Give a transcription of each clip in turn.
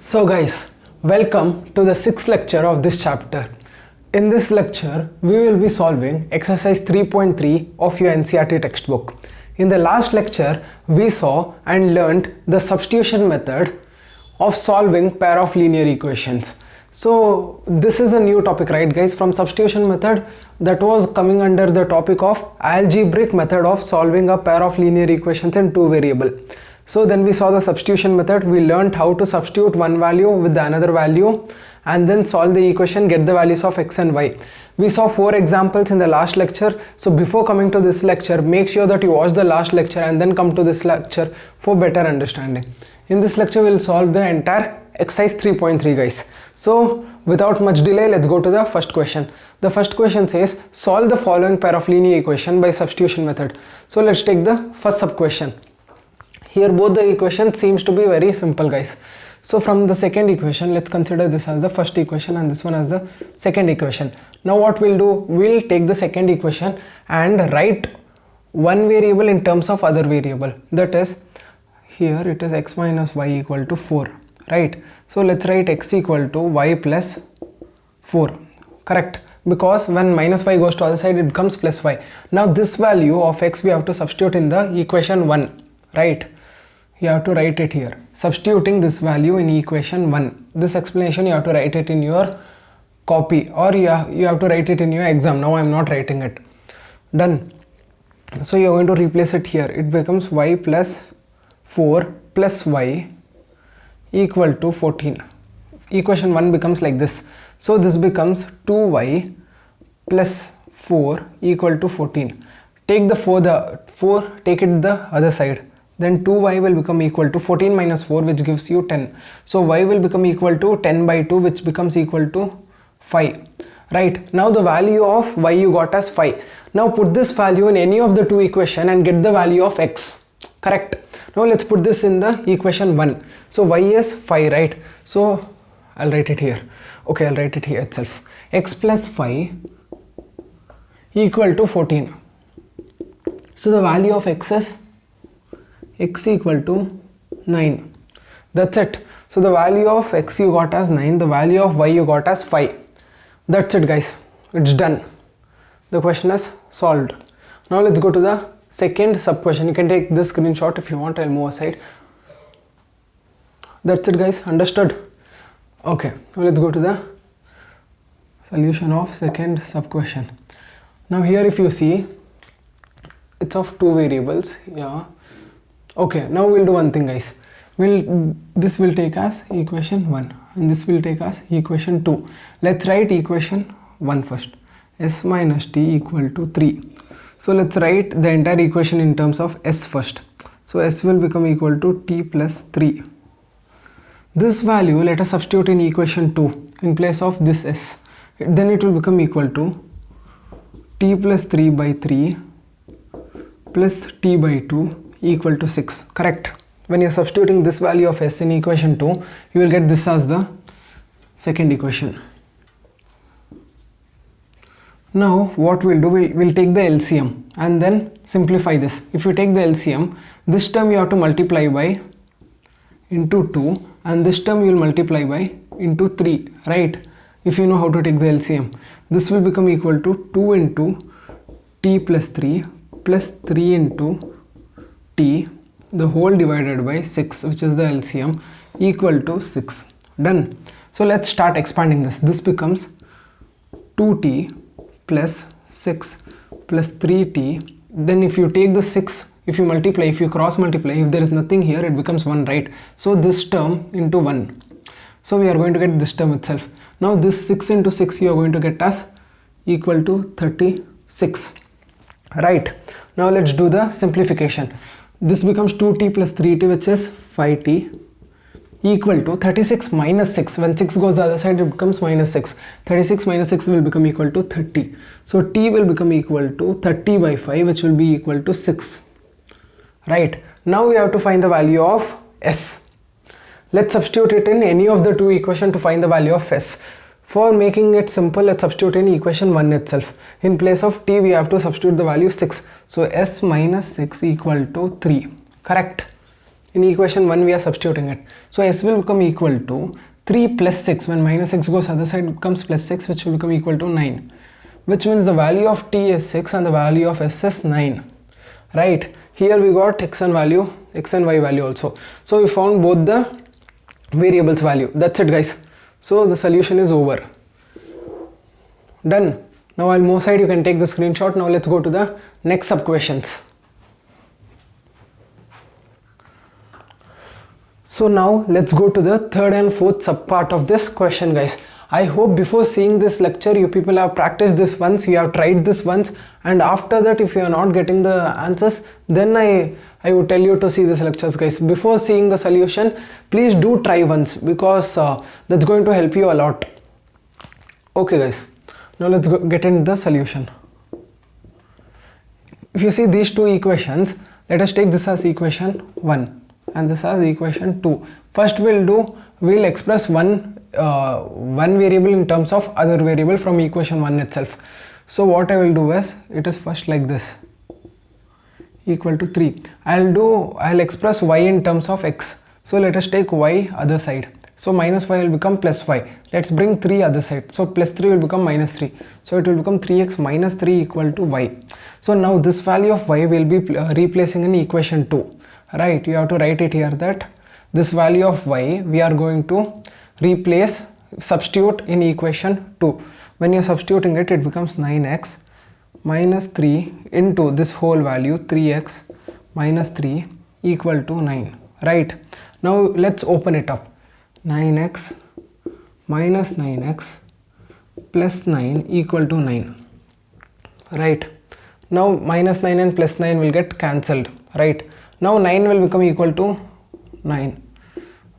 So guys, welcome to the sixth lecture of this chapter. In this lecture, we will be solving exercise 3.3 of your NCERT textbook. In the last lecture, we saw and learned the substitution method of solving pair of linear equations. So this is a new topic, right guys? From substitution method, that was coming under the topic of algebraic method of solving a pair of linear equations in two variable. So then we saw the substitution method. We learned how to substitute one value with the another value and then solve the equation, get the values of x and y. We saw 4 examples in the last lecture. So before coming to this lecture, make sure that you watch the last lecture and then come to this lecture for better understanding. In this lecture, we'll solve the entire exercise 3.3 guys. So without much delay, let's go to the first question. The first question says solve the following pair of linear equation by substitution method. So let's take the first sub question. Here both the equation seems to be very simple guys. So from the second equation, let's consider this as the first equation and this one as the second equation. Now what we'll do, we'll take the second equation and write one variable in terms of other variable. That is, here it is x minus y equal to 4, right? So let's write x equal to y plus 4, correct? Because when minus y goes to other side, it becomes plus y. Now this value of x we have to substitute in the equation 1, right? You have to write it here, substituting this value in equation 1. This explanation you have to write it in your copy or you have to write it in your exam. Now I am not writing it. Done. So you are going to replace it here. It becomes y plus 4 plus y equal to 14. Equation 1 becomes like this. So this becomes 2y plus 4 equal to 14. Take the 4, take it the other side. Then 2y will become equal to 14 minus 4, which gives you 10. So y will become equal to 10 by 2, which becomes equal to 5. Right, now the value of y you got as 5. Now put this value in any of the two equation and get the value of x. Correct. Now let's put this in the equation 1. So y is 5, right? So I'll write it here. Okay, I'll write it here itself. X plus 5 equal to 14. So the value of x is x equal to 9. That's it. So the value of x you got as 9, the value of y you got as 5. That's it guys, it's done. The question is solved. Now let's go to the second sub question. You can take this screenshot if you want. I'll move aside. That's it guys, understood? Okay, now let's go to the solution of second sub question. Now here if you see, it's of two variables. Yeah. Okay, now we'll do one thing guys. This will take as equation 1 and this will take as equation 2. Let's write equation 1 first. S minus t equal to 3. So let's write the entire equation in terms of s first. So s will become equal to t plus 3. This value let us substitute in equation 2 in place of this s. Then it will become equal to t plus 3 by 3 plus t by 2 equal to 6, correct? When you are substituting this value of s in equation 2, you will get this as the second equation. Now what we'll do, we'll take the LCM and then simplify this. If you take the LCM, this term you have to multiply by into 2 and this term you will multiply by into 3, right? If you know how to take the LCM, this will become equal to 2 into t plus 3 plus 3 into t the whole divided by 6, which is the LCM, equal to 6. Done. So let's start expanding this. This becomes 2t plus 6 plus 3t. Then if you take the 6, if you multiply, if you cross multiply, if there is nothing here, it becomes 1, right? So this term into 1. So we are going to get this term itself. Now this 6 into 6 you are going to get as equal to 36. Right. Now let's do the simplification. This becomes 2t plus 3t, which is 5t, equal to 36 minus 6. When 6 goes the other side, it becomes minus 6. 36 minus 6 will become equal to 30. So t will become equal to 30 by 5, which will be equal to 6. Right. Now we have to find the value of s. Let's substitute it in any of the two equations to find the value of s. For making it simple, let's substitute in equation 1 itself. In place of t, we have to substitute the value 6. So s minus 6 equal to 3. Correct. In equation 1 we are substituting it. So s will become equal to 3 plus 6. When minus 6 goes other side, it becomes plus 6, which will become equal to 9. Which means the value of t is 6 and the value of s is 9. Right? Here we got x and y value also. So we found both the variables value. That's it, guys. So the solution is over. Done. Now I'll move aside, you can take the screenshot. Now let's go to the next sub questions. So now let's go to the third and fourth sub part of this question, guys. I hope before seeing this lecture you people have practiced this once, you have tried this once, and after that if you are not getting the answers, then I would tell you to see this lectures, guys. Before seeing the solution, please do try once, because that's going to help you a lot. Okay, guys. Now let's get into the solution. If you see these two equations, let us take this as equation 1 and this as equation 2. First we'll express one variable in terms of other variable from equation 1 itself. So what I will do is, it is first like this, equal to 3. I'll express y in terms of x. So let us take y other side. So minus 5 will become plus 5. Let's bring 3 other side. So plus 3 will become minus 3. So it will become 3x minus 3 equal to y. So now this value of y will be replacing in equation 2. Right? You have to write it here that this value of y we are going to substitute in equation 2. When you're substituting it, it becomes 9x minus 3 into this whole value 3x minus 3 equal to 9. Right? Now let's open it up. 9x minus 9x plus 9 equal to 9. Right? Now minus 9 and plus 9 will get cancelled. Right? Now 9 will become equal to 9.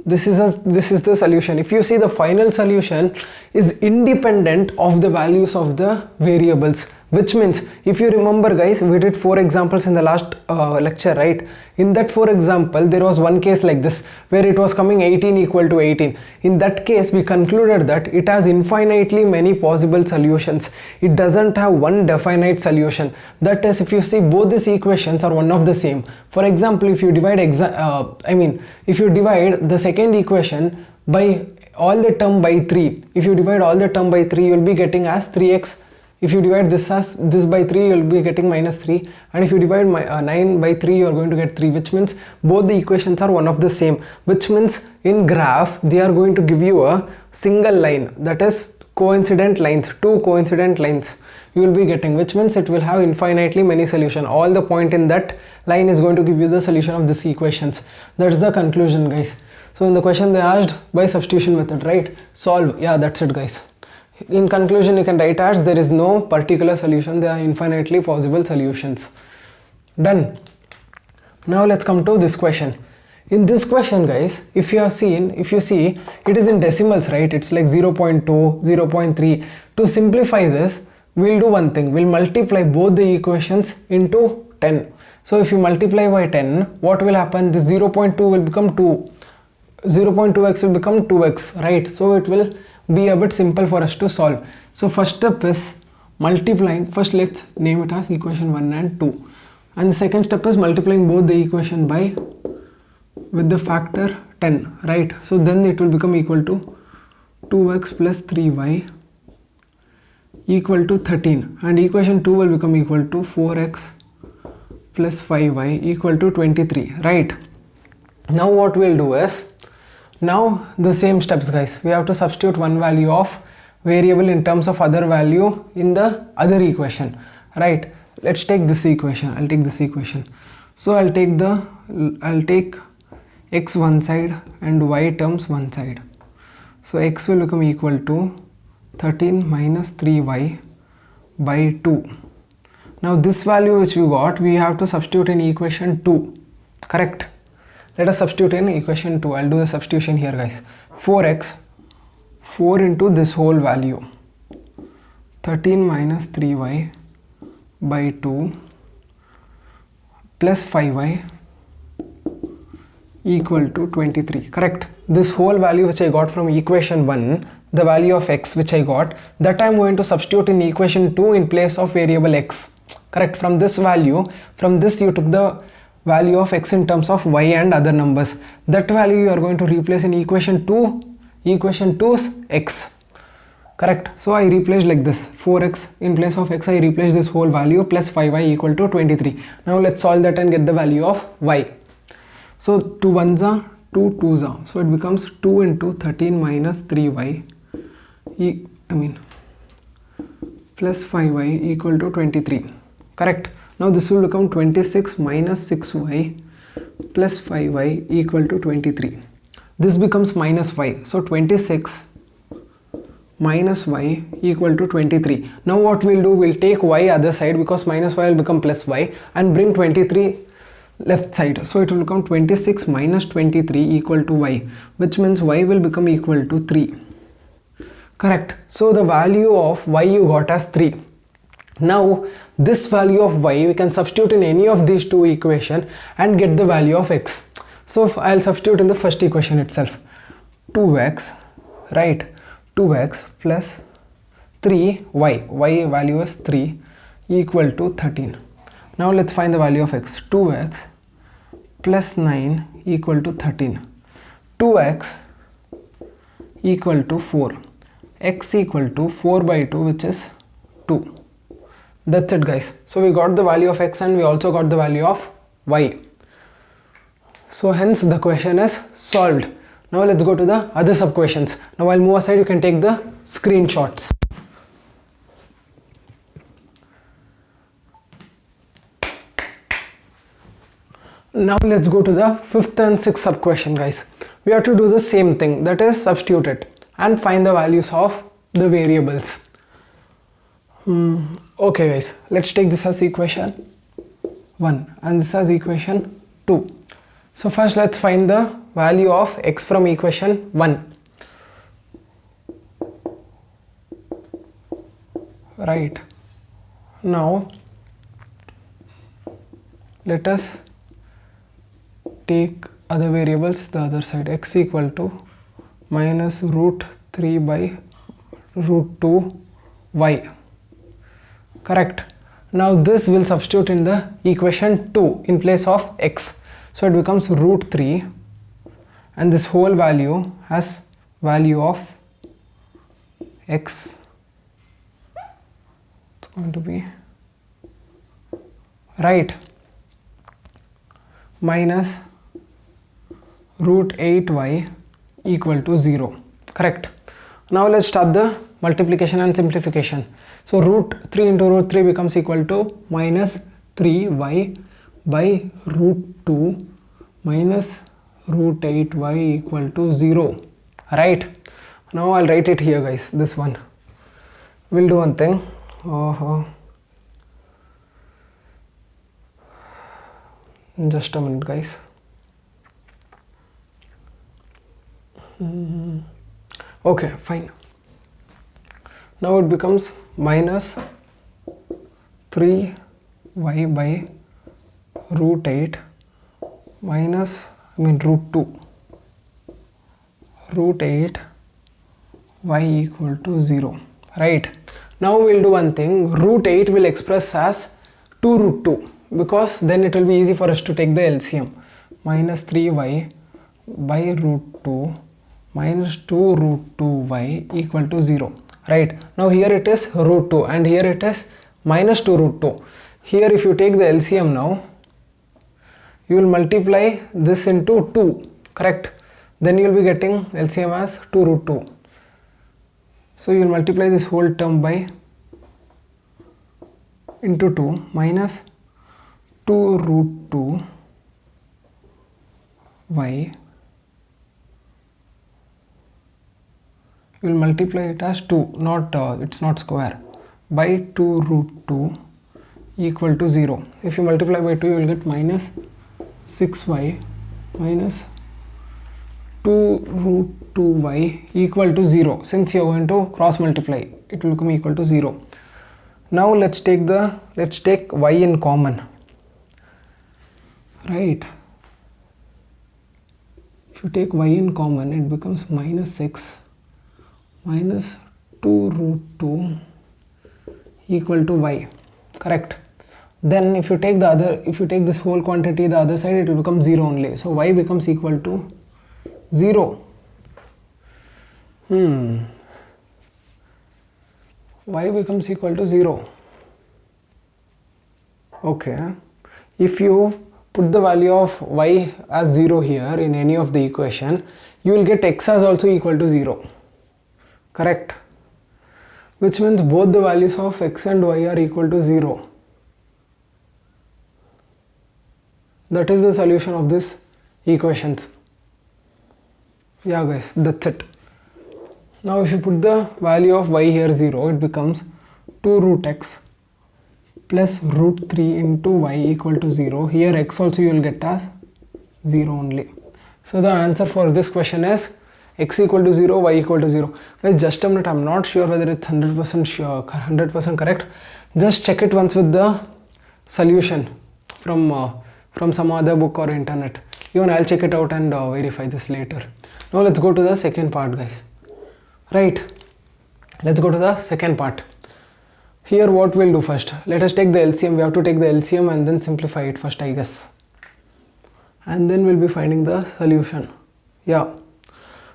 This is the solution. If you see, the final solution is independent of the values of the variables, which means, if you remember, guys, we did 4 examples in the last lecture, right? In that 4 example, there was one case like this where it was coming 18 equal to 18. In that case, we concluded that it has infinitely many possible solutions. It doesn't have one definite solution. That is, if you see, both these equations are one of the same. For example, if you divide if you divide the second equation by all the term by 3, if you divide all the term by 3, you will be getting as 3x. If you divide this by 3, you will be getting minus 3, and if you divide 9 by 3, you are going to get 3, which means both the equations are one of the same, which means in graph they are going to give you a single line, that is coincident lines, 2 coincident lines you will be getting, which means it will have infinitely many solutions. All the point in that line is going to give you the solution of these equations. That's the conclusion, guys. So in the question they asked by substitution method, right? Solve. Yeah, that's it, guys. In conclusion, you can write as there is no particular solution, there are infinitely possible solutions. Done. Now let's come to this question. In this question, guys, if you see, it is in decimals, right? It's like 0.2, 0.3. To simplify this, we'll do one thing. We'll multiply both the equations into 10. So if you multiply by 10, what will happen? This 0.2 will become 2. 0.2x will become 2x, right? So it will be a bit simple for us to solve. So first step is multiplying. First let's name it as equation 1 and 2, and the second step is multiplying both the equation by with the factor 10, right? So then it will become equal to 2x plus 3y equal to 13, and equation 2 will become equal to 4x plus 5y equal to 23, right? Now what we'll do is, now the same steps, guys. We have to substitute one value of variable in terms of other value in the other equation, right? Let's take this equation. I'll take this equation. So I'll take x one side and y terms one side. So x will become equal to 13 minus 3y by 2. Now this value which we got, we have to substitute in equation 2, correct? Let us substitute in equation 2. I'll do the substitution here, guys. 4x, 4 into this whole value, 13 minus 3y by 2 plus 5y equal to 23, correct? This whole value which I got from equation 1, the value of x which I got, that I am going to substitute in equation 2 in place of variable x, correct? From this value, from this you took the value of x in terms of y and other numbers. That value you are going to replace in equation 2. Equation 2's x. Correct. So I replaced like this, 4x in place of x I replace this whole value plus 5y equal to 23. Now let's solve that and get the value of y. So 2 1s are 2 2s are. So it becomes 2 into 13 minus 3y plus 5y equal to 23. Correct. Now this will become 26 minus 6y plus 5y equal to 23. This becomes minus y. So 26 minus y equal to 23. Now what we'll do, we'll take y other side because minus y will become plus y and bring 23 left side. So it will become 26 minus 23 equal to y, which means y will become equal to 3. Correct. So the value of y you got as 3. Now this value of y we can substitute in any of these two equations and get the value of x. So I'll substitute in the first equation itself. 2x, right? 2x plus 3y, y value is 3 equal to 13. Now let's find the value of x. 2x plus 9 equal to 13. 2x equal to 4. X equal to 4 by 2, which is 2. That's it, guys. So we got the value of x and we also got the value of y. So hence the question is solved. Now let's go to the other sub questions. Now I'll move aside, you can take the screenshots. Now let's go to the fifth and sixth sub question, guys. We have to do the same thing, that is substitute it and find the values of the variables. Okay guys, let's take this as equation 1 and this as equation 2. So first let's find the value of x from equation 1. Right. Now let us take other variables the other side. X equal to minus root 3 by root 2 y. Correct. Now this will substitute in the equation 2 in place of x. So it becomes root 3 and this whole value has value of x. It's going to be right minus root 8y equal to 0. Correct. Now let's start the multiplication and simplification. So root 3 into root 3 becomes equal to minus 3y by root 2 minus root 8y equal to 0. Right. Now I'll write it here, guys. This one. We'll do one thing. Just a minute, guys. Okay, fine. Now it becomes minus 3y by root 8 minus root 2 root 8 y equal to 0. Right. Now we'll do one thing. Root 8 will express as 2 root 2 because then it will be easy for us to take the LCM. Minus 3y by root 2 minus 2 root 2y equal to 0. Right. Now here it is root 2 and here it is minus 2 root 2. Here if you take the LCM now, you will multiply this into 2. Correct. Then you will be getting LCM as 2 root 2. So you will multiply this whole term by into 2 minus 2 root 2 y. You will multiply it as 2, not it's not square, by 2 root 2 equal to 0. If you multiply by 2, you will get minus 6y minus 2 root 2y equal to 0. Since you are going to cross multiply, it will become equal to 0. Now let's take y in common. Right. If you take y in common, it becomes minus 6 minus 2 root 2 equal to y. Correct. Then if you take this whole quantity the other side, it will become 0 only. So y becomes equal to 0. Y becomes equal to 0. Okay. If you put the value of y as 0 here in any of the equation, you will get x as also equal to 0. Correct? Which means both the values of x and y are equal to 0. That is the solution of this equations. Yeah guys, that's it. Now if you put the value of y here 0, it becomes 2 root x plus root 3 into y equal to 0. Here x also you will get as 0 only. So the answer for this question is x equal to 0, y equal to 0. Guys, just a minute, I'm not sure whether it's 100% sure, 100% correct. Just check it once with the solution from some other book or internet. Even I'll check it out and verify this later. Now let's go to the second part, guys. Right, let's go to the second part. Here what we'll do first, let us take the LCM. We have to take the LCM and then simplify it first, I guess, and then we'll be finding the solution. Yeah,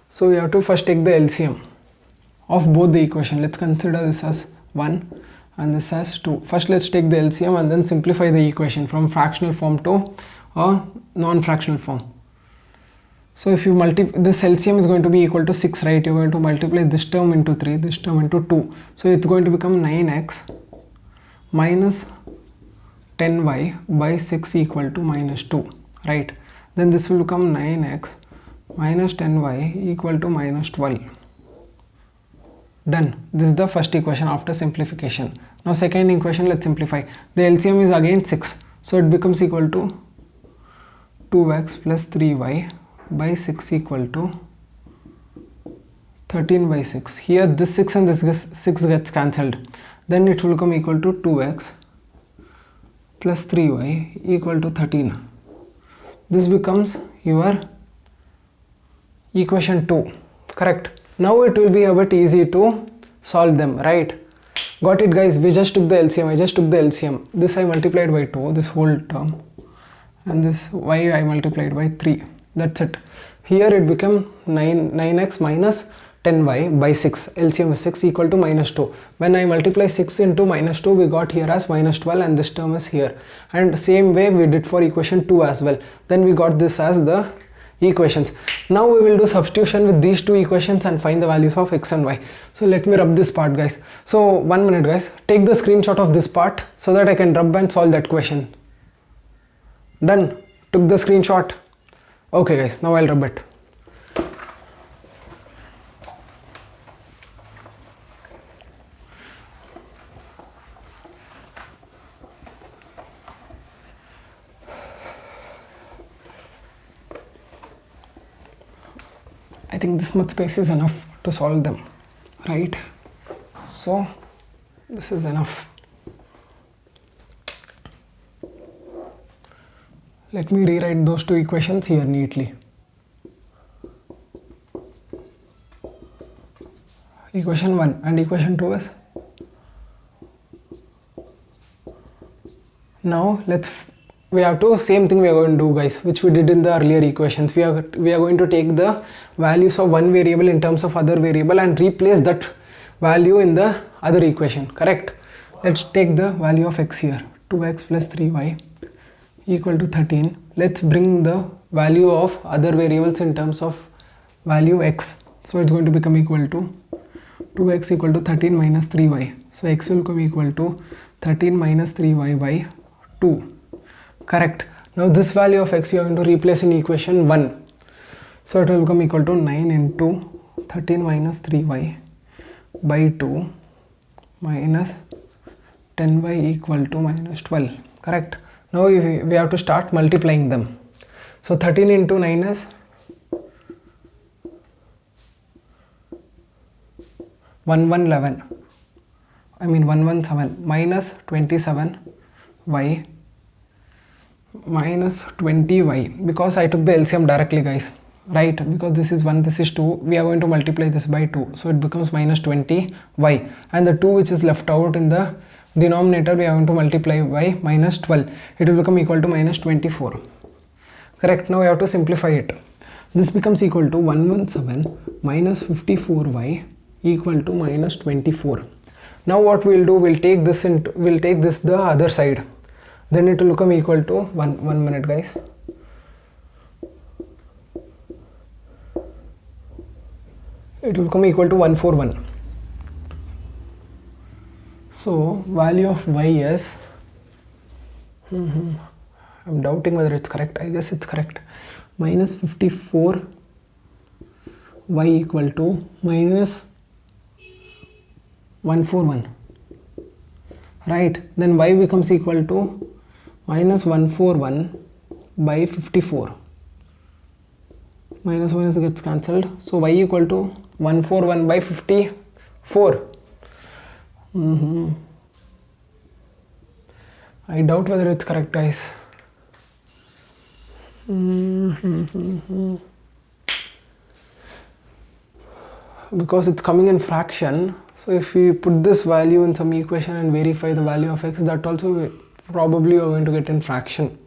so we have to first take the LCM of both the equation. Let's consider this as 1 and this as 2. First let's take the LCM and then simplify the equation from fractional form to a non-fractional form. So if you multiply, this LCM is going to be equal to 6, right? You're going to multiply this term into 3, this term into 2. So it's going to become 9x minus 10y by 6 equal to minus 2, right? Then this will become 9x minus 10y equal to minus 12. Done. This is the first equation after simplification. Now second equation, let's simplify. The LCM is again 6. So it becomes equal to 2x plus 3y by 6 equal to 13 by 6. Here this 6 and this 6 gets cancelled. Then it will become equal to 2x plus 3y equal to 13. This becomes your equation 2. Correct. Now it will be a bit easy to solve them, right? Got it, guys? We just took the LCM. I just took the LCM. This I multiplied by 2, this whole term, and this y I multiplied by 3. That's it. Here it became 9x minus 10y by 6. LCM is 6 equal to minus 2. When I multiply 6 into minus 2, we got here as minus 12 and this term is here. And same way we did for equation 2 as well. Then we got this as the equations. Now we will do substitution with these two equations and find the values of x and y. So let me rub this part, guys. So 1 minute, guys. Take the screenshot of this part so that I can rub and solve that question. Done. Took the screenshot. Okay, guys. Now I'll rub it. I think this much space is enough to solve them, right? So this is enough. Let me rewrite those two equations here neatly. Equation 1 and equation 2 is, now we have to, same thing we are going to do, guys, which we did in the earlier equations. We are going to take the values of one variable in terms of other variable and replace that value in the other equation. Correct? Let's take the value of x here, 2x plus 3y equal to 13. Let's bring the value of other variables in terms of value x. So it's going to become equal to 2x equal to 13 minus 3y. So x will come equal to 13 minus 3y by 2. Correct. Now this value of x you are going to replace in equation 1. So it will become equal to 9 into 13 minus 3y by 2 minus 10y equal to minus 12. Correct. Now we have to start multiplying them. So 13 into 9 is 1111. I mean 117 minus 27y minus 20y, because I took the LCM directly, guys, right? Because this is 1, this is 2, we are going to multiply this by 2, so it becomes minus 20y, and the 2 which is left out in the denominator we are going to multiply by minus 12. It will become equal to minus 24. Correct. Now we have to simplify it. This becomes equal to 117 minus 54y equal to minus 24. Now what we'll do, we'll take this the other side. Then it will become equal to one minute guys. It will become equal to 141. So value of y is I'm doubting whether it's correct. I guess it's correct. Minus 54 y equal to minus 141. Right, then y becomes equal to minus 141 by 54. Minus minus gets cancelled. So y equal to 141 by 54. I doubt whether it's correct guys. Because it's coming in fraction, so if we put this value in some equation and verify the value of x, that also probably we are going to get in fraction.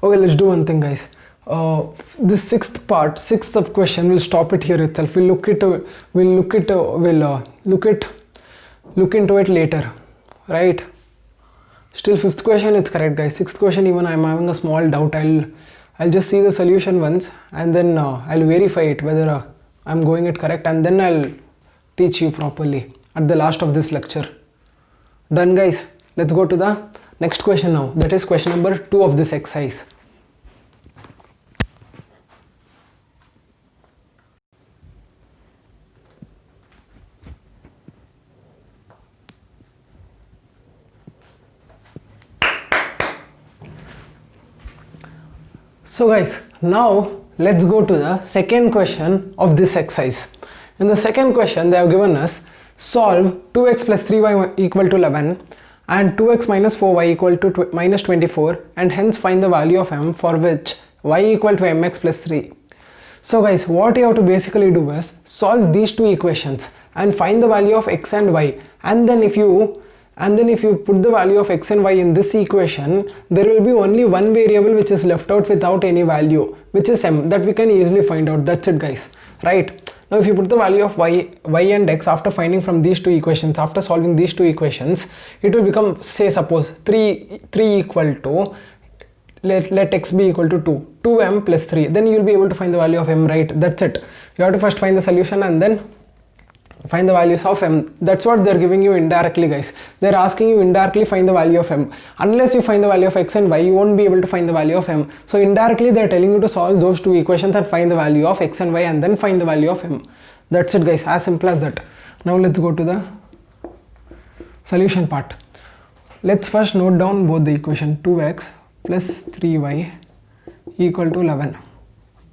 Okay, let's do one thing guys. This sixth sub question, we'll stop it here itself. We'll look into it later, right? Still fifth question it's correct guys. Sixth question even I'm having a small doubt. I'll just see the solution once and then I'll verify it whether I'm going it correct, and then I'll teach you properly at the last of this lecture. Done guys. Let's go to the next question now. That is question number 2 of this exercise. So guys, now let's go to the second question of this exercise. In the second question they have given us solve 2x plus 3y equal to 11 and 2x minus 4y equal to minus 24, and hence find the value of m for which y equal to mx plus 3. So guys, what you have to basically do is solve these two equations and find the value of x and y, and then if you put the value of x and y in this equation, there will be only one variable which is left out without any value, which is m, that we can easily find out. That's it guys, right? Now if you put the value of y and x after finding from these two equations, after solving these two equations, it will become, say suppose 3 equal to, let x be equal to 2m plus 3, then you will be able to find the value of m, right? That's it. You have to first find the solution and then find the values of m. That's what they're giving you indirectly guys. They're asking you indirectly find the value of m. Unless you find the value of x and y, you won't be able to find the value of m. So indirectly they're telling you to solve those two equations and find the value of x and y and then find the value of m. That's it guys, as simple as that. Now let's go to the solution part. Let's first note down both the equation. 2x plus 3y equal to 11.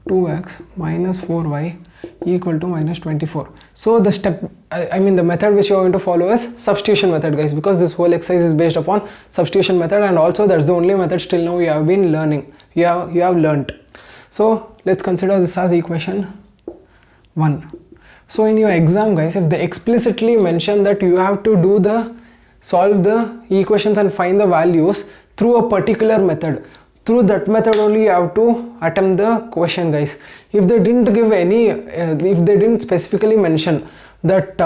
2x minus 4y equal to minus 24. So the step, the method which you are going to follow is substitution method guys, because this whole exercise is based upon substitution method, and also that's the only method till now you have been learning, you have learnt. So let's consider this as equation 1. So in your exam guys, if they explicitly mention that you have to solve the equations and find the values through a particular method, through that method only you have to attempt the question guys. If they didn't give any, if they didn't specifically mention that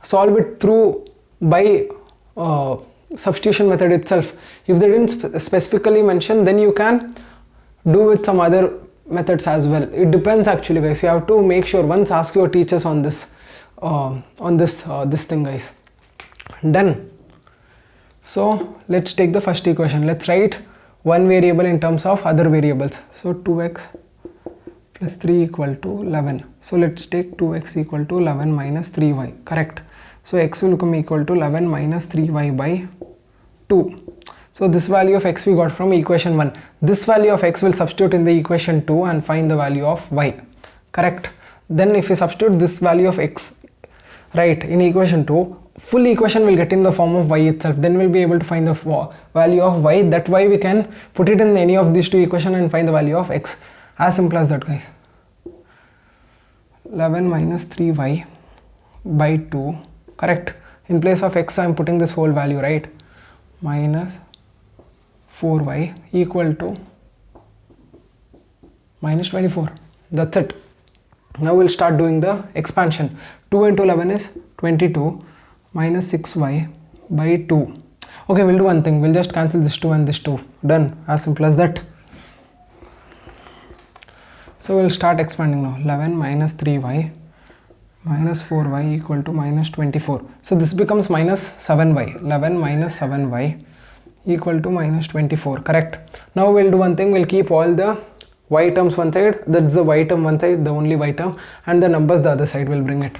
solve it through by substitution method itself, if they didn't specifically mention, then you can do with some other methods as well. It depends actually guys. You have to make sure once ask your teachers on this this thing guys. Done. So let's take the first equation. Let's write one variable in terms of other variables. So 2x plus 3 equal to 11. So let's take 2x equal to 11 minus 3y, correct? So x will become equal to 11 minus 3y by 2. So this value of x we got from equation 1. This value of x will substitute in the equation 2 and find the value of y, correct? Then if you substitute this value of x, right, in equation 2, full equation will get in the form of y itself. Then we'll be able to find the value of y. That y we can put it in any of these two equations and find the value of x. As simple as that guys. 11 minus 3y by 2, correct. In place of x I am putting this whole value, right, minus 4y equal to minus 24. That's it. Now we'll start doing the expansion. 2 into 11 is 22 minus 6y by 2. Okay, we'll do one thing. We'll just cancel this 2 and this 2. Done. As simple as that. So we'll start expanding now. 11 minus 3y minus 4y equal to minus 24. So this becomes minus 7y. 11 minus 7y equal to minus 24. Correct. Now we'll do one thing. We'll keep all the y terms one side. That's the y term one side, the only y term, and the numbers the other side. Will bring it.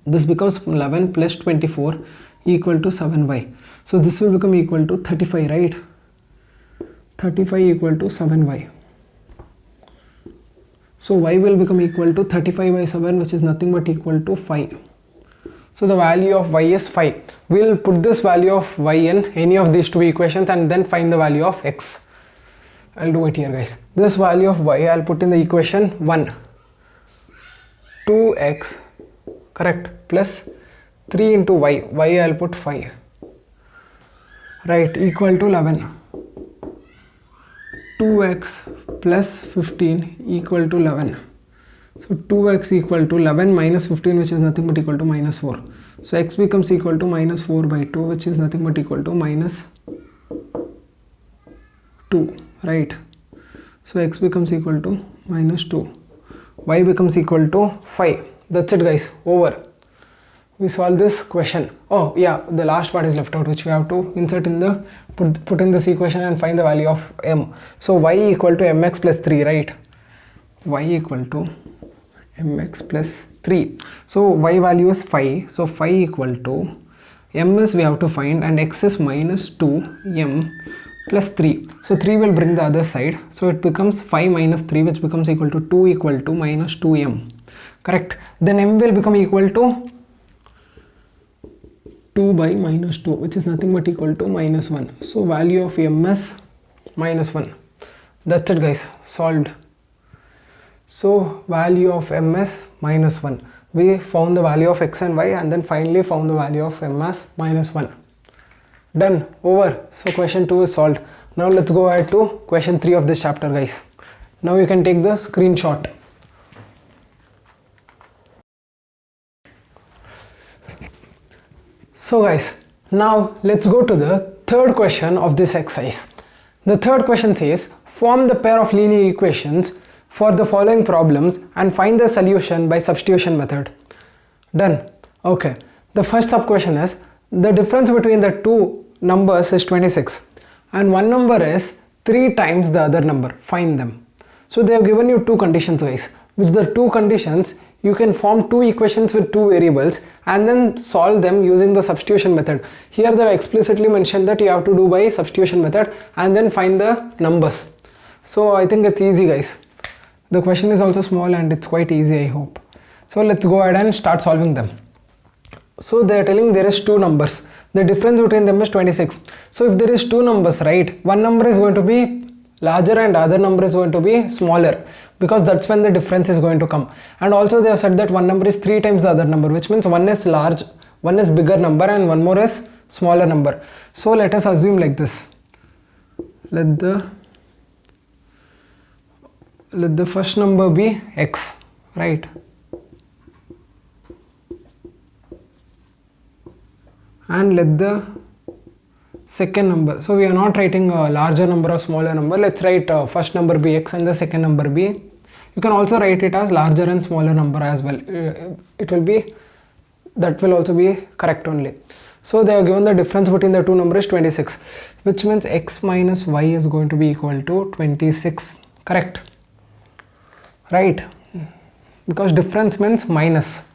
This becomes 11 plus 24 equal to 7y. So this will become equal to 35, right? 35 equal to 7y. So y will become equal to 35 by 7, which is nothing but equal to 5. So the value of y is 5. We'll put this value of y in any of these two equations and then find the value of x. I'll do it here, guys. This value of y I'll put in the equation 1. 2x, correct, plus 3 into y. Y I'll put 5. Right, equal to 11. 2x plus 15 equal to 11. So 2x equal to 11 minus 15, which is nothing but equal to minus 4. So x becomes equal to minus 4 by 2, which is nothing but equal to minus 2, right? So x becomes equal to minus 2. Y becomes equal to 5. That's it, guys. Over. We solve this question. Oh yeah, the last part is left out, which we have to insert in the put in this equation and find the value of m. So y equal to mx plus 3, right? Y equal to mx plus 3. So y value is 5. So 5 equal to m is we have to find, and x is minus 2m plus 3. So 3 will bring the other side. So it becomes 5 minus 3, which becomes equal to 2 equal to minus 2m. Correct. Then m will become equal to 2 by minus 2, which is nothing but equal to minus 1. So value of m is minus 1. That's it, guys. Solved. So value of m is minus 1. We found the value of x and y, and then finally found the value of m as minus 1. Done. Over. So question 2 is solved. Now let's go ahead to question 3 of this chapter, guys. Now you can take the screenshot. So guys, now let's go to the third question of this exercise. The third question says, form the pair of linear equations for the following problems and find the solution by substitution method. Done. Okay. The first sub question is, the difference between the two numbers is 26 and one number is 3 times the other number. Find them. So they have given you two conditions, guys, which the two conditions you can form two equations with two variables and then solve them using the substitution method. Here they have explicitly mentioned that you have to do by substitution method and then find the numbers. So I think it's easy, guys. The question is also small and it's quite easy, I hope. So let's go ahead and start solving them. So they are telling there is two numbers. The difference between them is 26. So if there is two numbers, right, one number is going to be larger and other number is going to be smaller, because that's when the difference is going to come. And also they have said that one number is 3 times the other number, which means one is large, one is bigger number and one more is smaller number. So let us assume like this. Let the first number be x, right? And let the second number, so we are not writing a larger number or smaller number. Let's write first number be x and the second number be, you can also write it as larger and smaller number as well. It will be, that will also be correct only. So they have given the difference between the two numbers 26, which means x minus y is going to be equal to 26. Correct, right? Because difference means minus,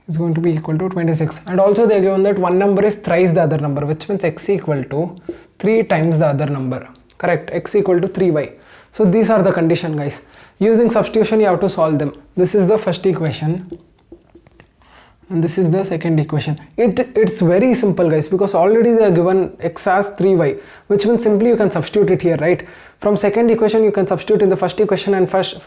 is going to be equal to 26. And also they are given that one number is thrice the other number, which means x equal to 3 times the other number. Correct, x equal to 3y. So these are the condition, guys. Using substitution you have to solve them. This is the first equation and this is the second equation. It's very simple, guys, because already they are given x as 3y, which means simply you can substitute it here, right? From second equation you can substitute in the first equation and first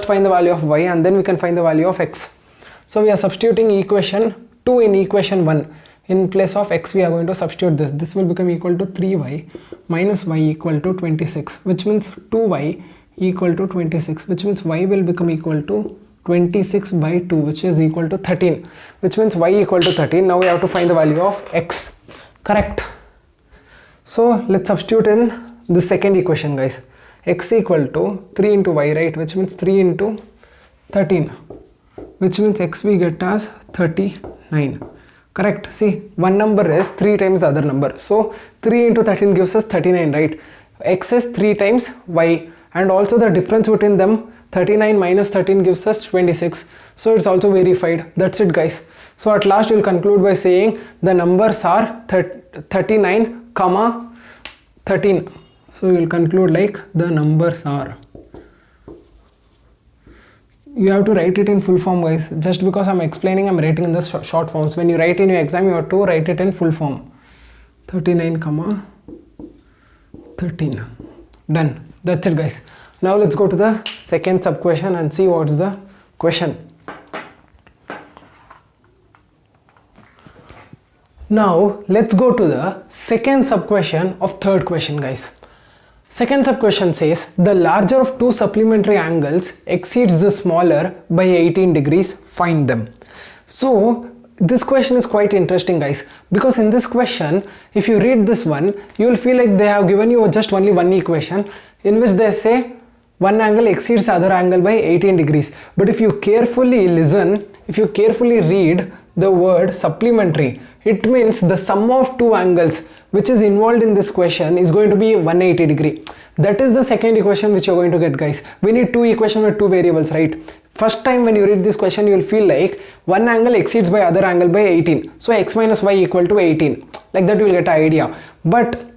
find the value of y, and then we can find the value of x. So we are substituting equation 2 in equation 1. In place of x we are going to substitute this will become equal to 3y minus y equal to 26, which means 2y equal to 26, which means y will become equal to 26 by 2, which is equal to 13, which means y equal to 13. Now we have to find the value of x, correct? So let's substitute in the second equation, guys. X equal to 3 into y, right, which means 3 into 13, which means x we get as 39, correct? See, one number is 3 times the other number, so 3 into 13 gives us 39, right? X is 3 times y, and also the difference between them, 39 minus 13 gives us 26, so it's also verified. That's it, guys. So at last we'll conclude by saying the numbers are 39 comma 13. So we'll conclude like the numbers are. You have to write it in full form, guys. Just because I'm explaining, I'm writing in the short forms. When you write in your exam, you have to write it in full form. 39 comma 13. Done. That's it, guys. Now let's go to the second sub question and see what's the question. Now let's go to the second sub question of third question, guys. Second sub question says the larger of two supplementary angles exceeds the smaller by 18 degrees, find them. So this question is quite interesting, guys, because in this question, if you read this one, you will feel like they have given you just only one equation in which they say one angle exceeds the other angle by 18 degrees. But if you carefully listen, if you carefully read the word supplementary, it means the sum of two angles which is involved in this question is going to be 180 degree. That is the second equation which you're going to get, guys. We need two equations with two variables, right? First time when you read this question, you will feel like one angle exceeds by other angle by 18. So x minus y equal to 18. Like that you will get an idea. But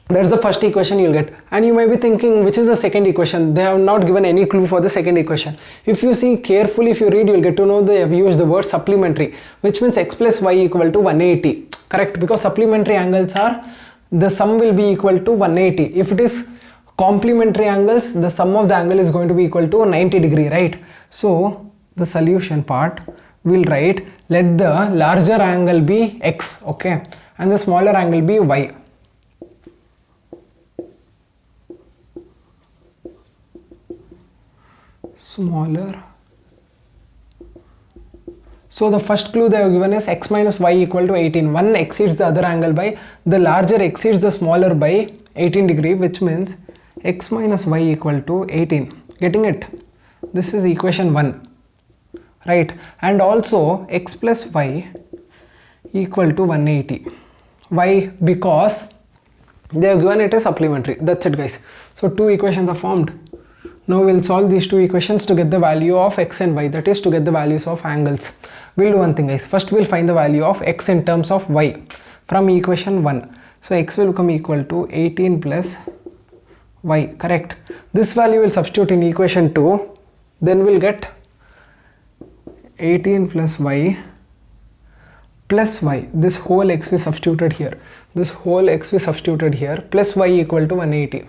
that's the first equation you'll get, and you may be thinking which is the second equation. They have not given any clue for the second equation. If you see carefully, if you read, you'll get to know they have used the word supplementary, which means x plus y equal to 180, correct? Because supplementary angles are, the sum will be equal to 180. If it is complementary angles, the sum of the angle is going to be equal to 90 degree, right? So the solution part, we'll write let the larger angle be x, okay, and the smaller angle be y. Smaller. So the first clue they have given is x minus y equal to 18. One exceeds the other angle by, the larger exceeds the smaller by 18 degree, which means x minus y equal to 18. Getting it? This is equation 1, right? And also x plus y equal to 180. Why? Because they have given it as supplementary. That's it, guys. So two equations are formed. Now we'll solve these two equations to get the value of x and y, that is to get the values of angles. We'll do one thing, guys. First we'll find the value of x in terms of y from equation 1. So x will become equal to 18 plus y, correct? This value will substitute in equation 2, then we'll get 18 plus y plus y. This whole x we substituted here. This whole x we substituted here plus y equal to 180.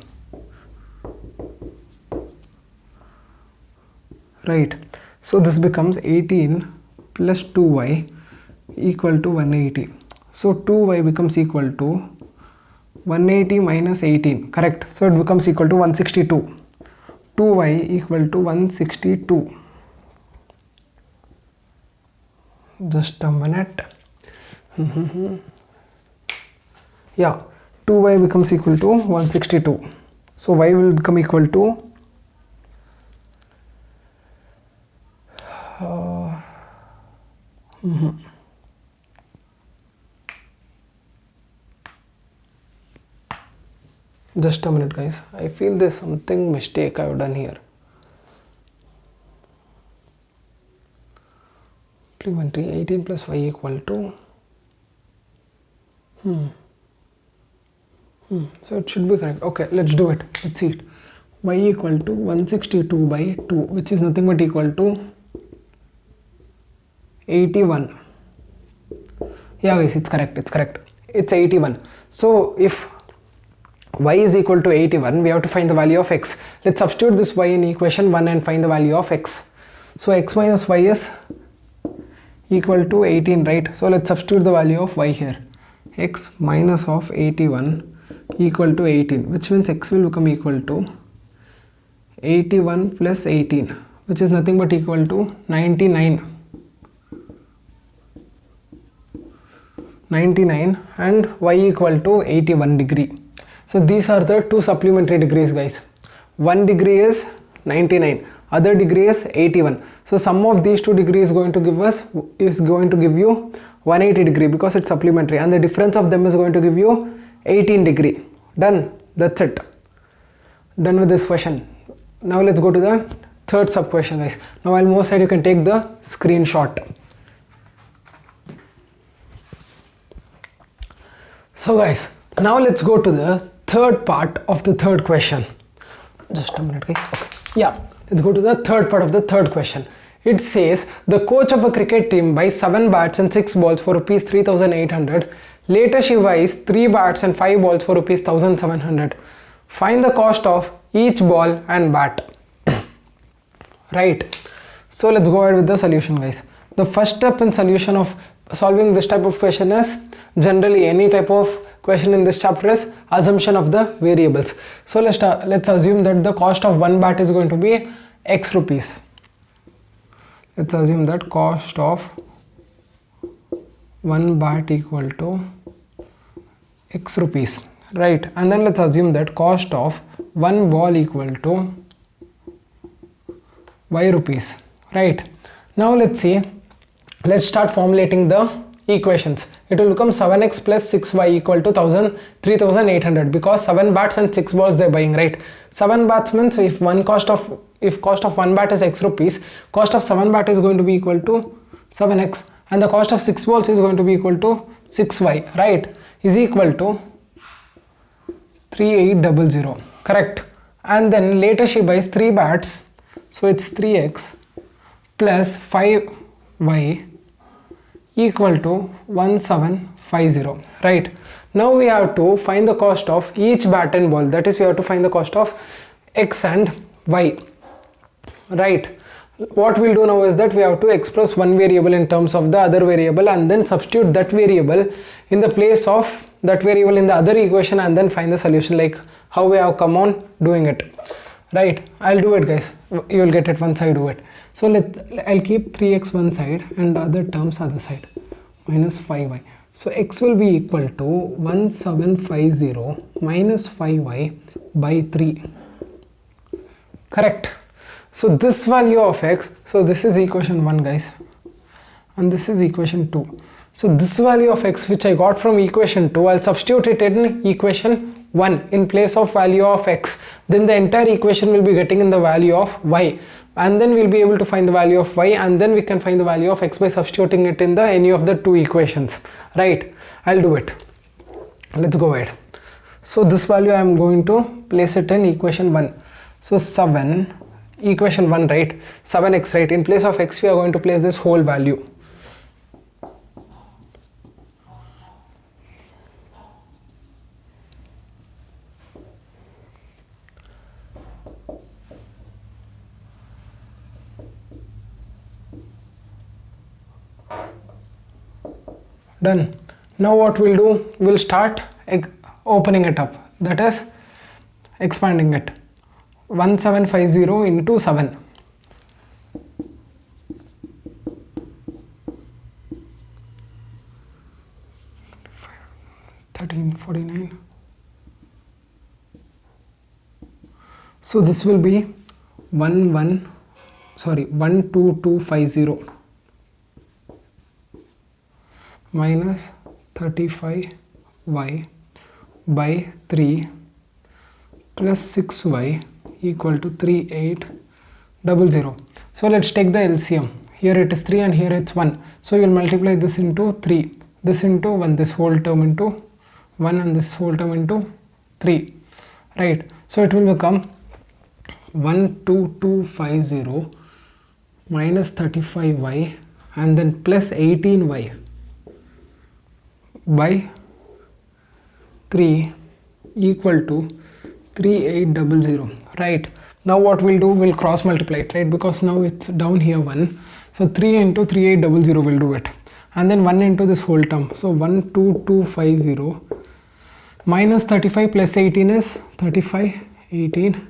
Right, so this becomes 18 plus 2y equal to 180. So 2y becomes equal to 180 minus 18, correct? So it becomes equal to 162. 2y equal to 162. Just a minute. Yeah, 2y becomes equal to 162. So y will become equal to just a minute, guys. I feel there's something mistake I've done here. Supplementary 18 plus y equal to so it should be correct. Okay, let's do it. Let's see it. Y equal to 162 by 2, which is nothing but equal to 81. Yeah guys, it's correct, it's 81. So if y is equal to 81, we have to find the value of x. Let's substitute this y in equation 1 and find the value of x. So x minus y is equal to 18, right? So let's substitute the value of y here. X minus of 81 equal to 18, which means x will become equal to 81 plus 18, which is nothing but equal to 99 and y equal to 81 degree. So these are the two supplementary degrees guys. One degree is 99, other degree is 81. So sum of these two degrees is going to give you 180 degree because it's supplementary, and the difference of them is going to give you 18 degree. Done. That's it. Done with this question. Now let's go to the third sub question guys. Now while more side you can take the screenshot. So guys, now let's go to the third part of the third question. Just a minute guys. Okay. Yeah, let's go to the third part of the third question. It says the coach of a cricket team buys 7 bats and 6 balls for rupees 3,800. Later she buys 3 bats and 5 balls for rupees 1,700. Find the cost of each ball and bat. Right. So let's go ahead with the solution guys. The first step in solution of solving this type of question is, generally any type of question in this chapter is assumption of the variables. So let's assume that the cost of 1 bat is going to be x rupees. Let's assume that cost of 1 bat equal to x rupees, right? And then let's assume that cost of 1 ball equal to y rupees, right? Now let's see, let's start formulating the equations. It will become 7x plus 6y equal to 3,800 because 7 bats and 6 balls they're buying, right? 7 bats means if cost of 1 bat is x rupees, cost of 7 bat is going to be equal to 7x, and the cost of 6 balls is going to be equal to 6y, right? Is equal to 3800, correct? And then later she buys 3 bats, so it's 3x plus 5y equal to 1750, right? Now we have to find the cost of each bat and ball, that is we have to find the cost of x and y, right? What we'll do now is that we have to express one variable in terms of the other variable and then substitute that variable in the place of that variable in the other equation and then find the solution, like how we have come on doing it, right? I'll do it guys, you will get it once I do it. So I'll keep 3x one side and other terms other side, minus 5y. So x will be equal to 1750 minus 5y by 3, correct? So this value of x, so this is equation 1 guys, and this is equation 2. So this value of x which I got from equation 2, I'll substitute it in equation 1 in place of value of x. Then the entire equation will be getting in the value of y, and then we'll be able to find the value of y, and then we can find the value of x by substituting it in any of the two equations, right? I'll do it. Let's go ahead. So this value I am going to place it in equation 1. So 7, equation 1, right? 7x, right? In place of x we are going to place this whole value. Done. Now what we'll do, we'll start opening it up, that is expanding it. 1750 into 7, 1349. So this will be 12250 minus 35y by 3 plus 6y equal to 3800. So let's take the LCM. Here it is 3 and here it's 1. So you will multiply this into 3, this into 1, this whole term into 1 and this whole term into 3, right? So it will become 12250 minus 35y and then plus 18y by 3 equal to 3800, right? Now what we'll do, we'll cross multiply it, right? Because now it's down here 1. So 3 into 3800 will do it. And then 1 into this whole term. So 12250 minus 35 plus 18 is 35, 18.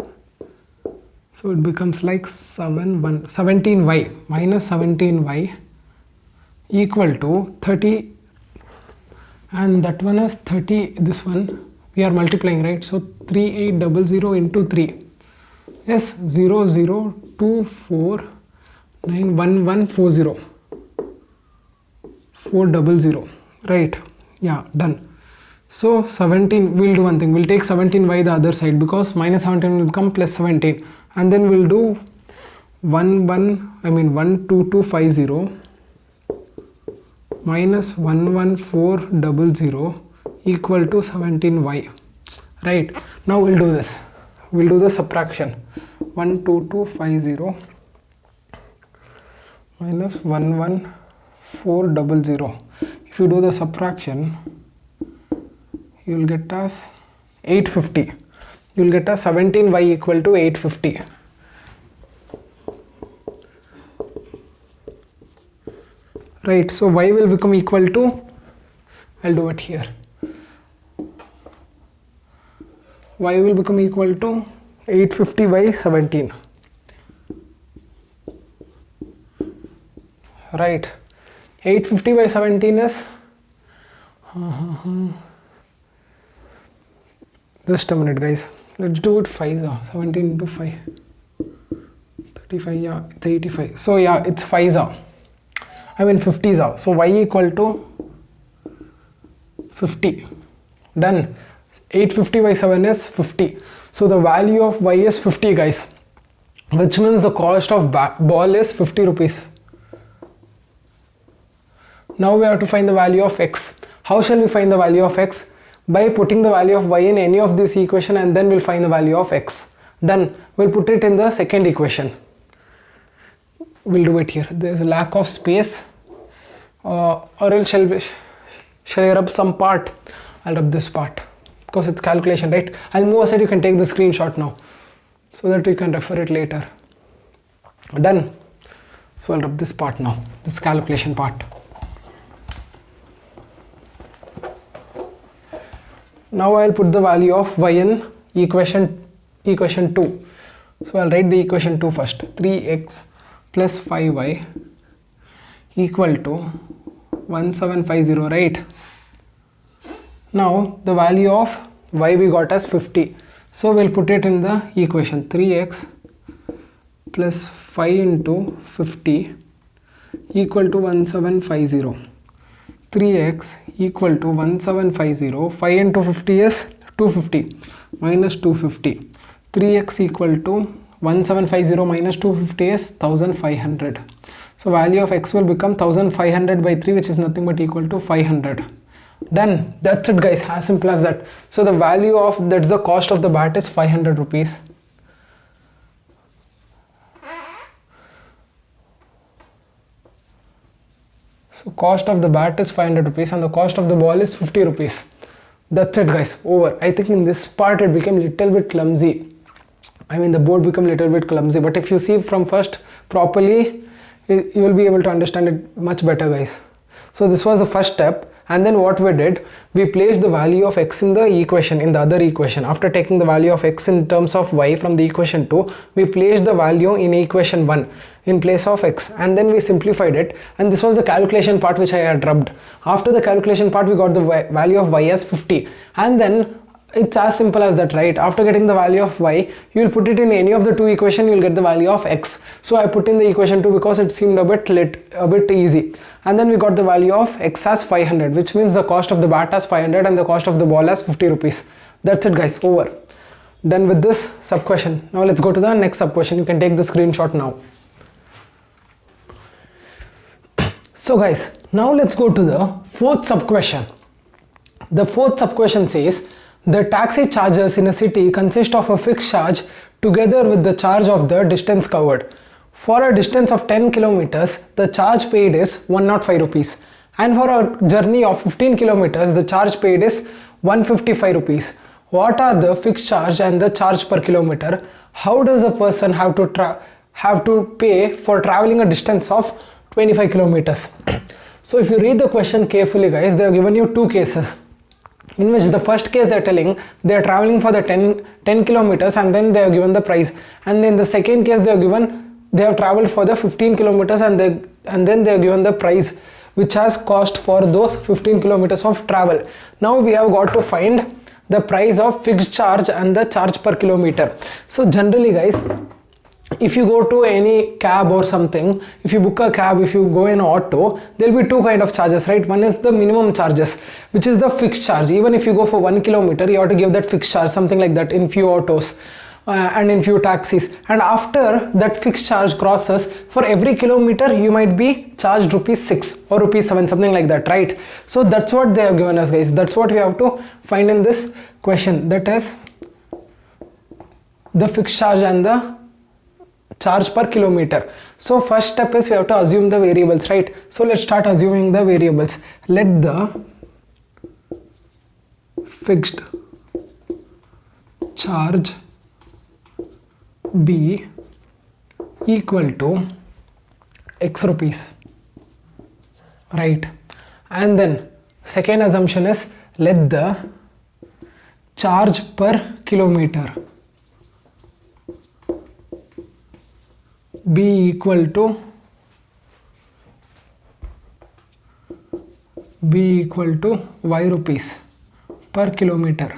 So it becomes like 17y minus 17y equal to 30, and that one is 30, this one we are multiplying, right? So 3800 into 3 is 002491140 400, right? Yeah, done. So 17, we'll do one thing, we'll take 17y the other side, because minus 17 will become plus 17, and then we'll do 12250 minus 11400 equal to 17y, right? Now we'll do this, we'll do the subtraction. 12250 minus 11400. If you do the subtraction, you will get as 850. You will get as 17y equal to 850. Right, so y will become equal to, I'll do it here. Y will become equal to 850 by 17. Right, 850 by 17 is just a minute guys, let's do it 5, 17 into 5, 35, yeah, it's 85. So yeah, it's 5, 50, so y equal to 50. Done. 850 by 7 is 50. So the value of y is 50 guys, which means the cost of ball is 50 rupees. Now we have to find the value of x. How shall we find the value of x? By putting the value of y in any of this equation, and then we'll find the value of x. Done. We'll put it in the second equation. We'll do it here. There's lack of space, or else shall I rub some part? I'll rub this part because it's calculation, right? I'll move aside. You can take the screenshot now so that you can refer it later. Done. So I'll rub this part now, this calculation part. Now I'll put the value of y in equation 2. So I'll write the equation 2 first. 3x plus 5y equal to 1750, right? Now the value of y we got as 50. So we'll put it in the equation. 3x plus 5 into 50 equal to 1750. 3x equal to 1750. 5 into 50 is 250 minus 250. 3x equal to 1750 minus 250 is 1500. So value of x will become 1500 by 3, which is nothing but equal to 500. Done. That's it guys, as simple as that. So the value of, that's the cost of the bat, is 500 rupees. So cost of the bat is 500 rupees and the cost of the ball is 50 rupees. That's it guys, over. I think in this part it became little bit clumsy. The board became little bit clumsy, but if you see from first properly, you will be able to understand it much better guys. So this was the first step, and then what we did, we placed the value of x in the equation, in the other equation. After taking the value of x in terms of y from the equation 2, we placed the value in equation 1 in place of x, and then we simplified it, and this was the calculation part which I had rubbed. After the calculation part, we got the value of y as 50, and then it's as simple as that, right? After getting the value of y, you will put it in any of the two equations, you will get the value of x. So I put in the equation 2 because it seemed a bit easy, and then we got the value of x as 500, which means the cost of the bat as 500 and the cost of the ball as 50 rupees. That's it guys, over. Done with this sub question. Now let's go to the next sub question. You can take the screenshot now. So guys, now let's go to the fourth sub question. The fourth sub question says, the taxi charges in a city consist of a fixed charge together with the charge of the distance covered. For a distance of 10 kilometers, the charge paid is 105 rupees, And for a journey of 15 kilometers, the charge paid is 155 rupees. What are the fixed charge and the charge per kilometer? How does a person have to pay for traveling a distance of 25 kilometers? So if you read the question carefully, guys, they have given you two cases, in which the first case they are telling they are traveling for the 10 kilometers and then they have given the price, and in the second case they have traveled for the 15 kilometers and then they have given the price which has cost for those 15 kilometers of travel. Now we have got to find the price of fixed charge and the charge per kilometer. So generally, guys, if you go to any cab or something, if you book a cab, if you go in auto, there will be two kind of charges, right? One is the minimum charges, which is the fixed charge. Even if you go for 1 kilometer, you have to give that fixed charge, something like that in few autos and in few taxis. And after that fixed charge crosses, for every kilometer you might be charged ₹6 or ₹7, something like that, right? So that's what they have given us, guys. That's what we have to find in this question, that is the fixed charge and the charge per kilometer. So first step is we have to assume the variables, right? So let's start assuming the variables. Let the fixed charge be equal to X rupees, right? And then second assumption is let the charge per kilometer be equal to Y rupees per kilometer,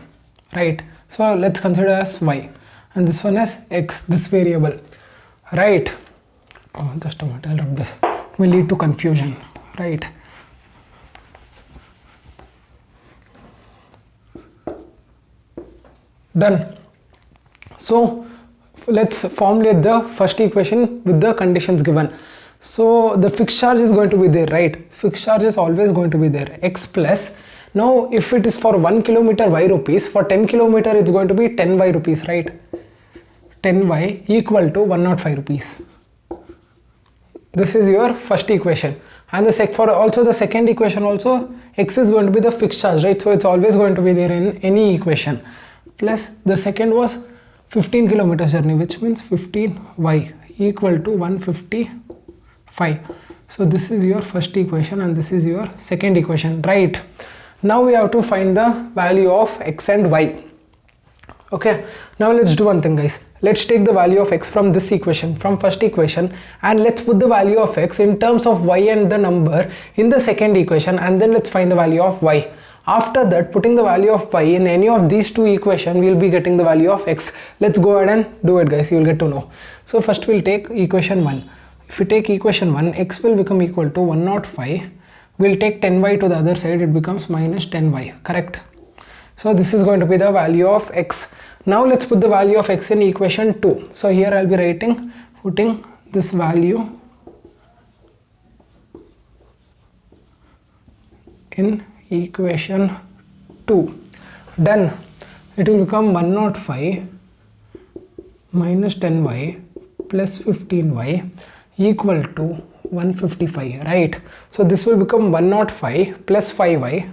right? So let's consider as Y, and this one as X, this variable, right? Oh, just a minute, I'll rub this. It will lead to confusion, right? Done. So let's formulate the first equation with the conditions given. So the fixed charge is going to be there, right? Fixed charge is always going to be there, X plus. Now if it is for 1 kilometer Y rupees, for 10 kilometer it's going to be 10 Y rupees, right? 10 Y equal to 105 rupees. This is your first equation. And for also the second equation also, X is going to be the fixed charge, right? So it's always going to be there in any equation. Plus the second was 15 kilometers journey, which means 15y equal to 155. So this is your first equation and this is your second equation, right? Now we have to find the value of X and Y. Okay, now let's do one thing, guys. Let's take the value of X from this equation, from first equation, and let's put the value of X in terms of Y and the number in the second equation, and then let's find the value of Y. After that, putting the value of Y in any of these two equations, we'll be getting the value of X. Let's go ahead and do it, guys. You'll get to know. So first we'll take equation 1. If we take equation 1, X will become equal to 105. We'll take 10y to the other side, it becomes minus 10y, correct? So this is going to be the value of X. Now let's put the value of X in equation 2. So here I'll be putting this value in equation 2. Done. It will become 105 minus 10y plus 15y equal to 155, right? So this will become 105 plus 5y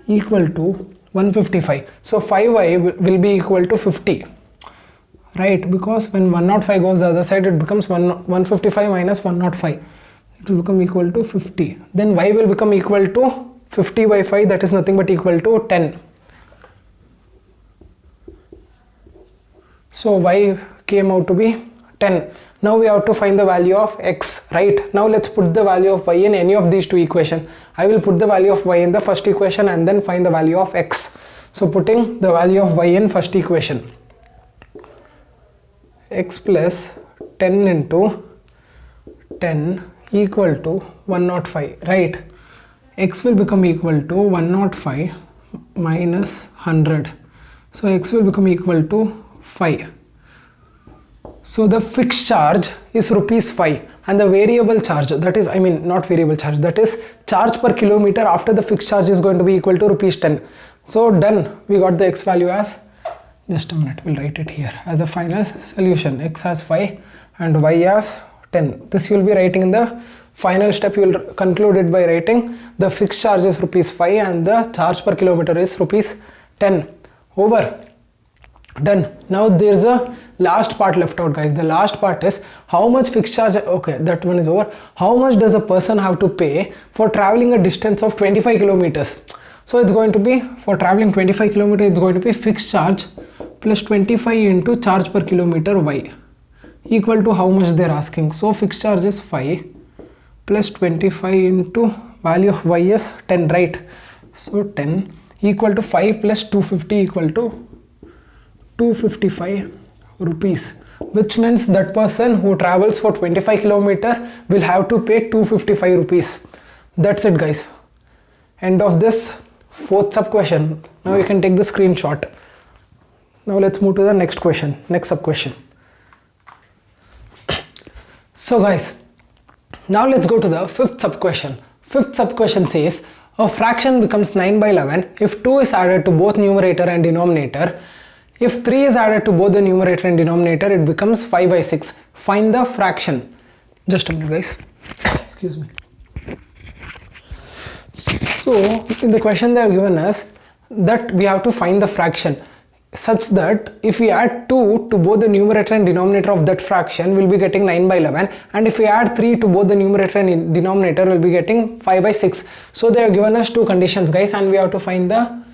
equal to 155. So 5y will be equal to 50, right? Because when 105 goes the other side, it becomes 155 minus 105. It will become equal to 50. Then y will become equal to 50 by 5, that is nothing but equal to 10. So y came out to be 10. Now we have to find the value of X, right? Now let's put the value of Y in any of these two equations. I will put the value of Y in the first equation and then find the value of X. So putting the value of Y in first equation, X plus 10 into 10 equal to 105, right? X will become equal to 105 minus 100. So X will become equal to 5. So the fixed charge is ₹5 and the variable charge, that is, not variable charge, that is charge per kilometer after the fixed charge is going to be equal to ₹10. So done. We got the X value as, just a minute, we'll write it here as a final solution. X as 5 and Y as 10. This you will be writing in the final step. You will conclude it by writing the fixed charge is rupees 5 and the charge per kilometer is rupees 10. Over. Done. Now there's a last part left out, guys. The last part is how much fixed charge. Okay, that one is over. How much does a person have to pay for traveling a distance of 25 kilometers? So it's going to be, for traveling 25 kilometers, it's going to be fixed charge plus 25 into charge per kilometer y equal to how much they're asking. So fixed charge is 5 plus 25 into value of y is 10, right? So 10 equal to 5 plus 250 equal to 255 rupees, which means that person who travels for 25 kilometer will have to pay 255 rupees. That's it, guys. End of this fourth sub question. Now you can take the screenshot. Now let's move to the next question, next sub question. So guys, now let's go to the fifth sub question. Fifth sub question says a fraction becomes 9 by 11 if 2 is added to both numerator and denominator. If 3 is added to both the numerator and denominator, it becomes 5 by 6. Find the fraction. Just a minute, guys. Excuse me. So, in the question they have given us that we have to find the fraction such that if we add 2 to both the numerator and denominator of that fraction, we'll be getting 9 by 11. And if we add 3 to both the numerator and denominator, we'll be getting 5 by 6. So, they have given us two conditions, guys, and we have to find the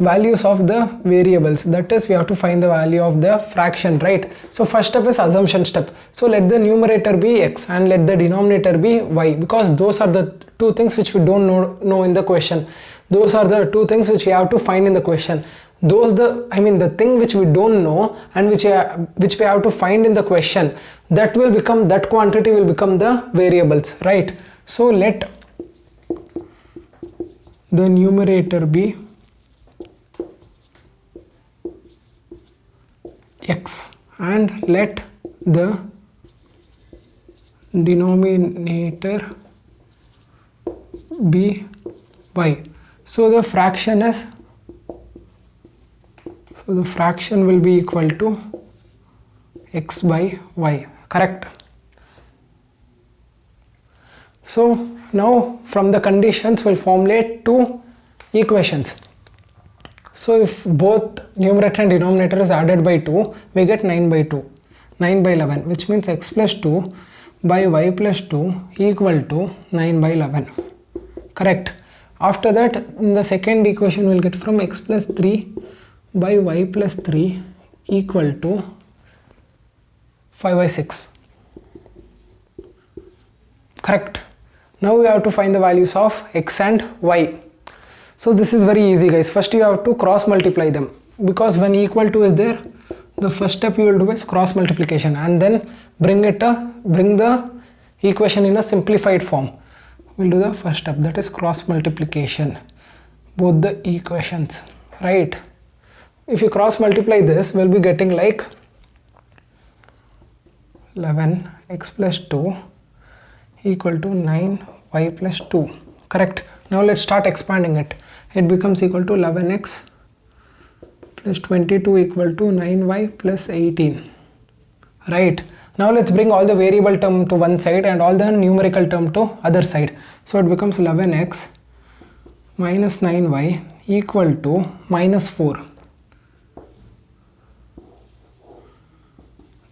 values of the variables. That is, we have to find the value of the fraction, right? So first step is assumption step. So let the numerator be x and let the denominator be y, because those are the two things which we don't know in the question. Those are the two things which we have to find in the question. The thing which we don't know and which we have to find in the question, that quantity will become the variables, right? So let the numerator be x and let the denominator be y. So the fraction will be equal to x by y, correct? So now from the conditions we'll formulate two equations. So if both numerator and denominator is added by 2, we get 9 by 11, which means x plus 2 by y plus 2 equal to 9 by 11, correct? After that, in the second equation we'll get from x plus 3 by y plus 3 equal to 5 by 6, correct? Now we have to find the values of x and y. So this is very easy, guys. First you have to cross multiply them, because when equal to is there, the first step you will do is cross multiplication and then bring the equation in a simplified form. We'll do the first step, that is cross multiplication, both the equations, right? If you cross multiply this, we'll be getting like 11 x plus 2 equal to 9 y plus 2, correct? Now let's start expanding it. It becomes equal to 11x plus 22 equal to 9y plus 18, right? Now let's bring all the variable term to one side and all the numerical term to other side. So it becomes 11x minus 9y equal to minus 4.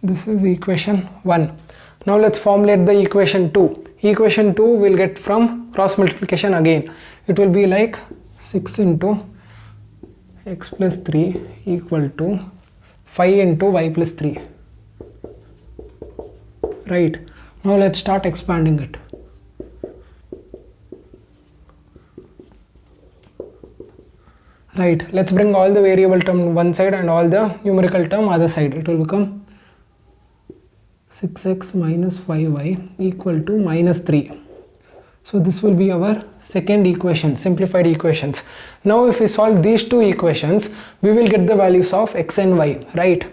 This is equation 1. Now let's formulate the equation 2. Equation 2 will get from cross multiplication again. It will be like 6 into x plus 3 equal to 5 into y plus 3. Right. Now let's start expanding it. Right. Let's bring all the variable term one side and all the numerical term other side. It will become 6x minus 5y equal to minus 3. So this will be our second equation, simplified equations. Now if we solve these two equations, we will get the values of x and y, right?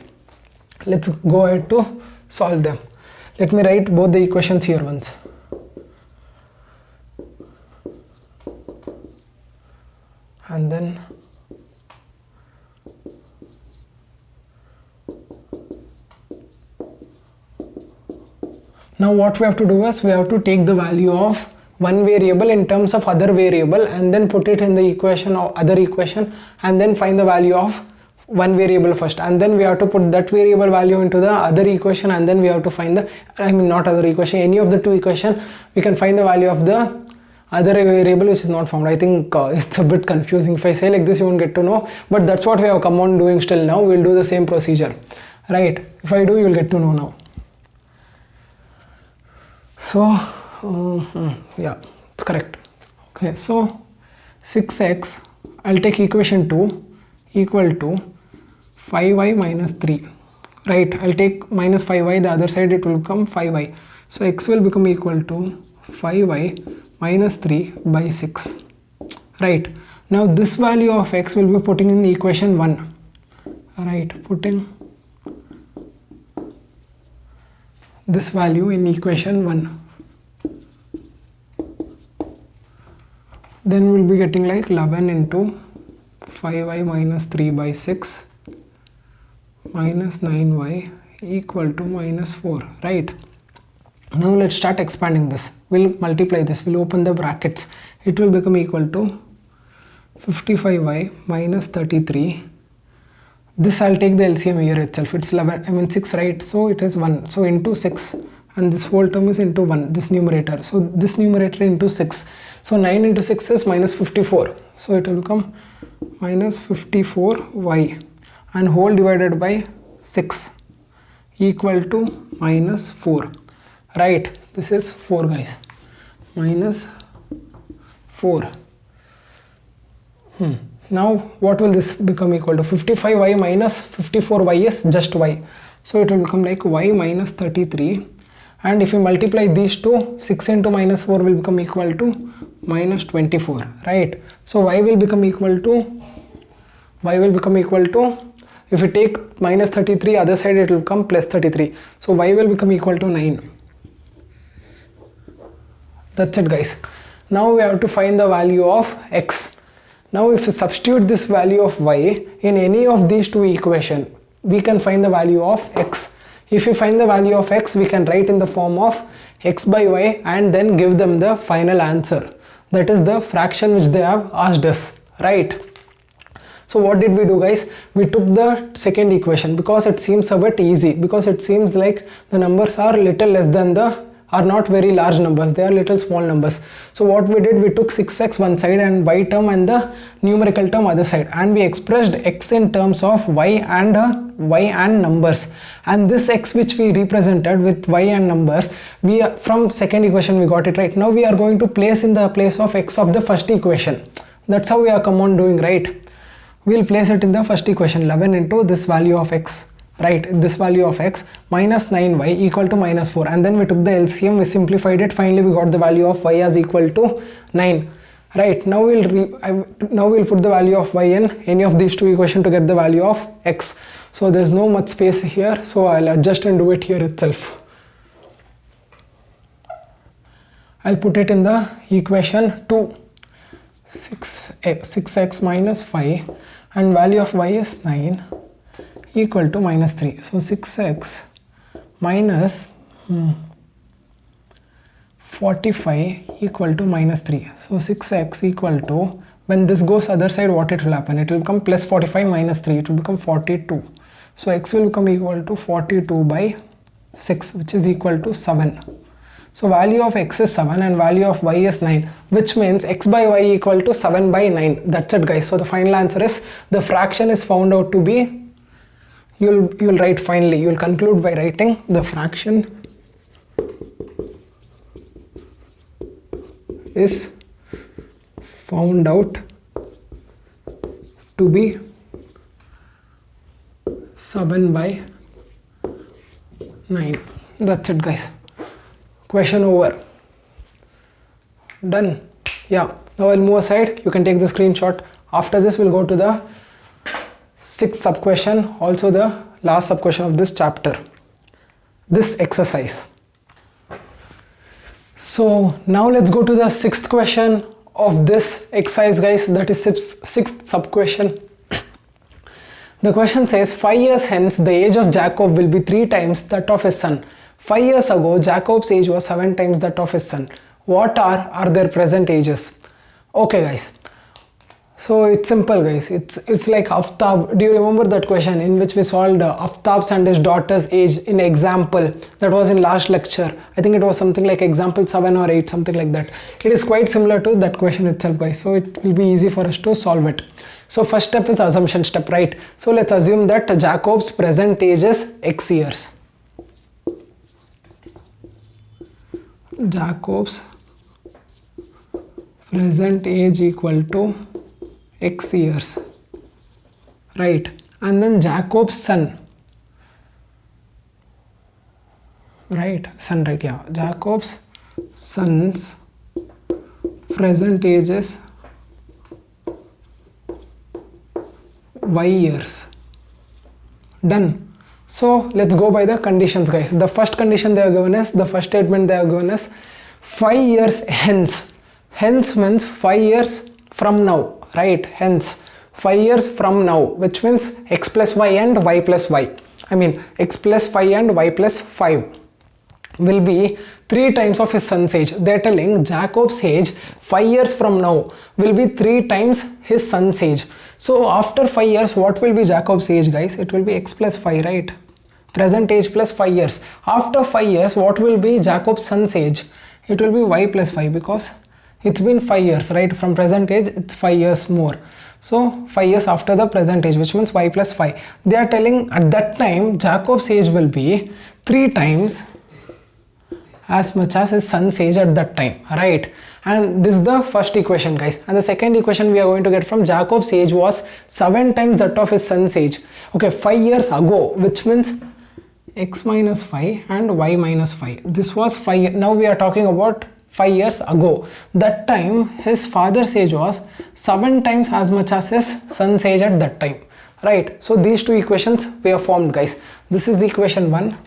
Let's go ahead to solve them. Let me write both the equations here once. And then Now what we have to do is we have to take the value of one variable in terms of other variable and then put it in the equation or other equation, and then find the value of one variable first, and then we have to put that variable value into the other equation, and then we have to find the, not other equation, any of the two equation, we can find the value of the other variable which is not found. I think it's a bit confusing. If I say like this, you won't get to know, but that's what we have come on doing still now. We'll do the same procedure, right? If I do, you'll get to know now. So yeah, it's correct. Okay, so 6x, I'll take equation 2 equal to 5y minus 3, right? I'll take minus 5y, the other side it will become 5y. So x will become equal to 5y minus 3 by 6, right? Now this value of x will be putting in the equation 1, right? Putting this value in equation 1. Then we'll be getting like 11 into 5y minus 3 by 6 minus 9y equal to minus 4, right? Now let's start expanding this. We'll multiply this, we'll open the brackets. It will become equal to 55y minus 33. This I'll take the LCM here itself. It's 6, right? So it is 1. So into 6, and this whole term is into 1, this numerator. So this numerator into 6. So 9 into 6 is minus 54. So it will become minus 54y, and whole divided by 6 equal to minus 4, right? This is 4, guys. Minus 4. Now what will this become equal to? 55y minus 54y is just y. So it will become like y minus 33. And if you multiply these two, 6 into minus 4 will become equal to minus 24, right? So y will become equal to, if you take minus 33, other side it will become plus 33. So y will become equal to 9. That's it, guys. Now we have to find the value of x. Now if you substitute this value of y in any of these two equations, we can find the value of x. If you find the value of x, we can write in the form of x by y and then give them the final answer. That is the fraction which they have asked us, right? So what did we do, guys? We took the second equation because it seems a bit easy, because it seems like the numbers are little less than are not very large numbers, they are little small numbers. So what we did, we took 6x one side and y term and the numerical term other side, and we expressed x in terms of y and numbers. And this x which we represented with y and numbers, from second equation we got it, right? Now we are going to place in the place of x of the first equation. That's how we are come on doing, right? We'll place it in the first equation, 11 into this value of x, right? This value of x minus 9y equal to minus 4, and then we took the LCM, we simplified it, finally we got the value of y as equal to 9, right? Now we'll put the value of y in any of these two equations to get the value of x. So there's no much space here, so I'll adjust and do it here itself. I'll put it in the equation 2, 6x minus 5, and value of y is 9 equal to minus 3. So 6x minus 45 equal to minus 3. So 6x equal to, when this goes other side, what it will happen? It will become plus 45 minus 3, it will become 42. So x will become equal to 42 by 6, which is equal to 7. So value of x is 7 and value of y is 9, which means x by y equal to 7 by 9. That's it, guys. So the final answer is, the fraction is found out to be, you'll write finally, you'll conclude by writing the fraction is found out to be 7 by 9. That's it, guys. Question over. Done. Yeah, now I'll move aside, you can take the screenshot. After this we'll go to the 6th sub question, also the last sub question of this chapter, this exercise. So now let's go to the 6th question of this exercise, guys. That is 6th sub question. The question says 5 years hence the age of Jacob will be 3 times that of his son. 5 years ago Jacob's age was 7 times that of his son. What are their present ages? Okay guys, so it's simple guys, it's like Aftab. Do you remember that question in which we solved Aftab's and his daughter's age in example? That was in last lecture. I think it was something like example 7 or 8, something like that. It is quite similar to that question itself guys, so it will be easy for us to solve it. So first step is assumption step, right? So let's assume that Jacob's present age is x years. Jacob's present age equal to x years, right? And then Jacob's son, right? Son, right? Yeah, Jacob's son's present age is y years. Done. So let's go by the conditions guys. The first condition they are given is, the first statement they are given is 5 years hence. Hence means 5 years from now, right? Hence 5 years from now, which means x plus y and y plus y. I mean x plus 5 and y plus 5 will be 3 times of his son's age. They are telling Jacob's age 5 years from now will be 3 times his son's age. So after 5 years, what will be Jacob's age guys? It will be x plus 5, right? Present age plus 5 years. After 5 years, what will be Jacob's son's age? It will be y plus 5, because it's been 5 years, right? From present age, it's 5 years more. So 5 years after the present age, which means y plus 5. They are telling at that time, Jacob's age will be 3 times as much as his son's age at that time, right? And this is the first equation guys. And the second equation we are going to get from Jacob's age was 7 times that of his son's age. Okay, 5 years ago, which means x minus 5 and y minus 5. This was 5. Now we are talking about 5 years ago. That time his father's age was 7 times as much as his son's age at that time, right? So these two equations we have formed guys. This is equation 1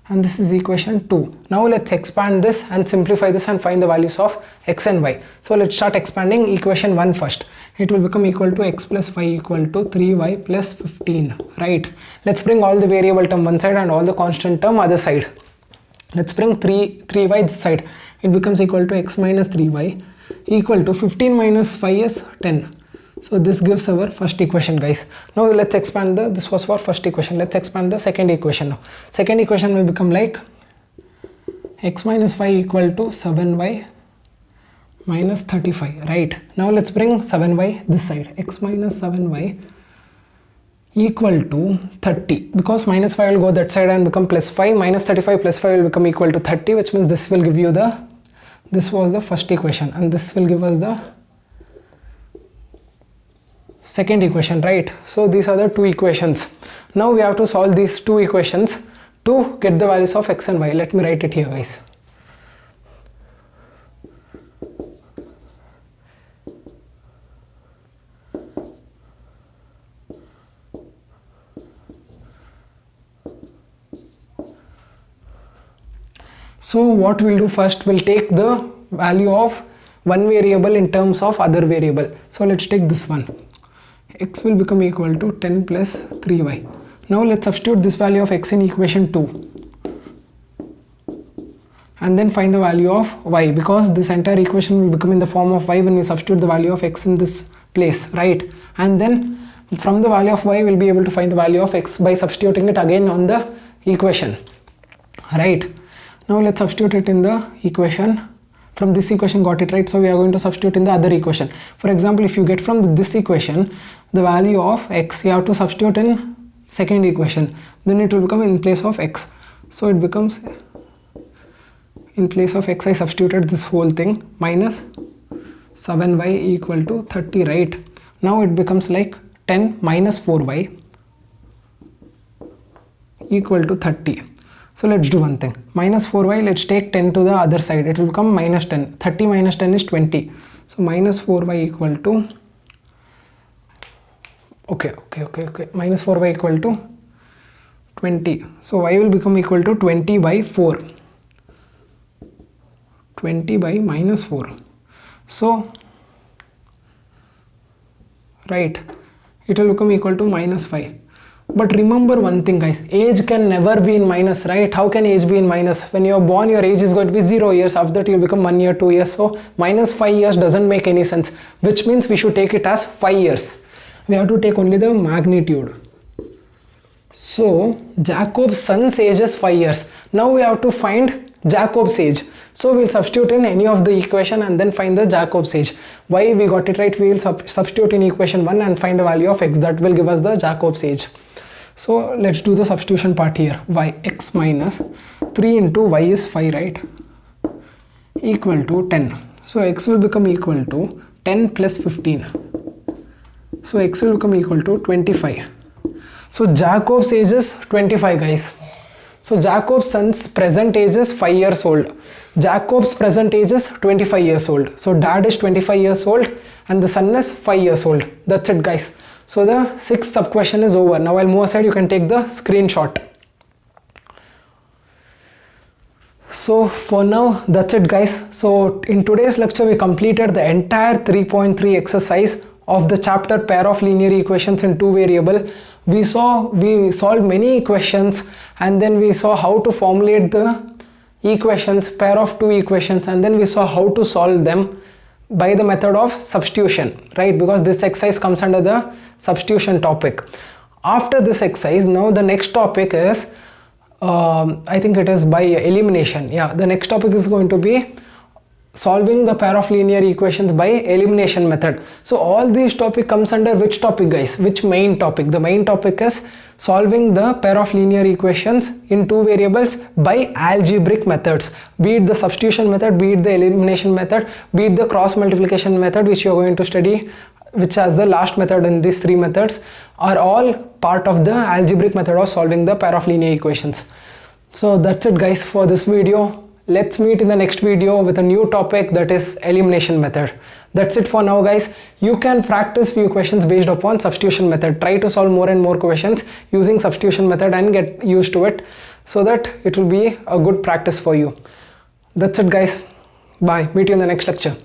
and this is equation 2. Now let's expand this and simplify this and find the values of x and y. So let's start expanding equation 1 first. It will become equal to x plus 5 equal to 3y plus 15, right? Let's bring all the variable term one side and all the constant term other side. Let's bring 3y this side. It becomes equal to x minus 3y equal to 15 minus 5 is 10. So this gives our first equation guys. Now let's expand this was for first equation. Let's expand the second equation now. Second equation will become like x minus 5 equal to 7y minus 35, right? Now let's bring 7y this side. X minus 7y equal to 30, because minus 5 will go that side and become plus 5. Minus 35 plus 5 will become equal to 30, which means this will give you this was the first equation and this will give us the second equation, right? So these are the two equations. Now we have to solve these two equations to get the values of x and y. Let me write it here guys. So what we'll do first, we'll take the value of one variable in terms of other variable. So let's take this one. X will become equal to 10 plus 3y. Now let's substitute this value of x in equation 2 and then find the value of y, because this entire equation will become in the form of y when we substitute the value of x in this place, right? And then from the value of y we'll be able to find the value of x by substituting it again on the equation, right? Now let's substitute it in the equation. From this equation got it, right? So we are going to substitute in the other equation. For example, if you get from this equation the value of x, you have to substitute in second equation. Then it will become in place of x. So it becomes in place of x I substituted this whole thing minus 7y equal to 30, right? Now it becomes like 10 minus 4y equal to 30. So let's do one thing. Minus 4y, let's take 10 to the other side. It will become minus 10. 30 minus 10 is 20. So minus 4y equal to, okay. Minus 4y equal to 20. So y will become equal to 20 by 4. 20 by minus 4. So, right. it will become equal to minus 5. But remember one thing guys, age can never be in minus, right? How can age be in minus? When you are born, your age is going to be 0 years. After that, you will become 1 year, 2 years. So minus 5 years doesn't make any sense, which means we should take it as 5 years. We have to take only the magnitude. So Jacob's son's age is 5 years. Now we have to find Jacob's age. So we'll substitute in any of the equation and then find the Jacob's age. Why we got it right? We will substitute in equation 1 and find the value of x. That will give us the Jacob's age. So let's do the substitution part here. Y x minus 3 into y is 5, right? Equal to 10. So x will become equal to 10 plus 15. So x will become equal to 25. So Jacob's age is 25 guys. So Jacob's son's present age is 5 years old. Jacob's present age is 25 years old. So dad is 25 years old and the son is 5 years old. That's it guys. So the sixth sub question is over. Now I'll move aside. You can take the screenshot. So for now, that's it guys. So in today's lecture, we completed the entire 3.3 exercise of the chapter pair of linear equations in two variable. We solved many equations and then we saw how to formulate the equations, pair of two equations, and then we saw how to solve them by the method of substitution, right? Because this exercise comes under the substitution topic. After this exercise, now the next topic is I think it is by elimination. Yeah, the next topic is going to be solving the pair of linear equations by elimination method. So all these topic comes under which topic guys? Which main topic? The main topic is solving the pair of linear equations in two variables by algebraic methods, be it the substitution method, be it the elimination method, be it the cross multiplication method, which you are going to study, which has the last method in these three methods, are all part of the algebraic method of solving the pair of linear equations. So that's it guys for this video. Let's meet in the next video with a new topic, that is elimination method. That's it for now guys. You can practice few questions based upon substitution method. Try to solve more and more questions using substitution method and get used to it so that it will be a good practice for you. That's it guys. Bye. Meet you in the next lecture.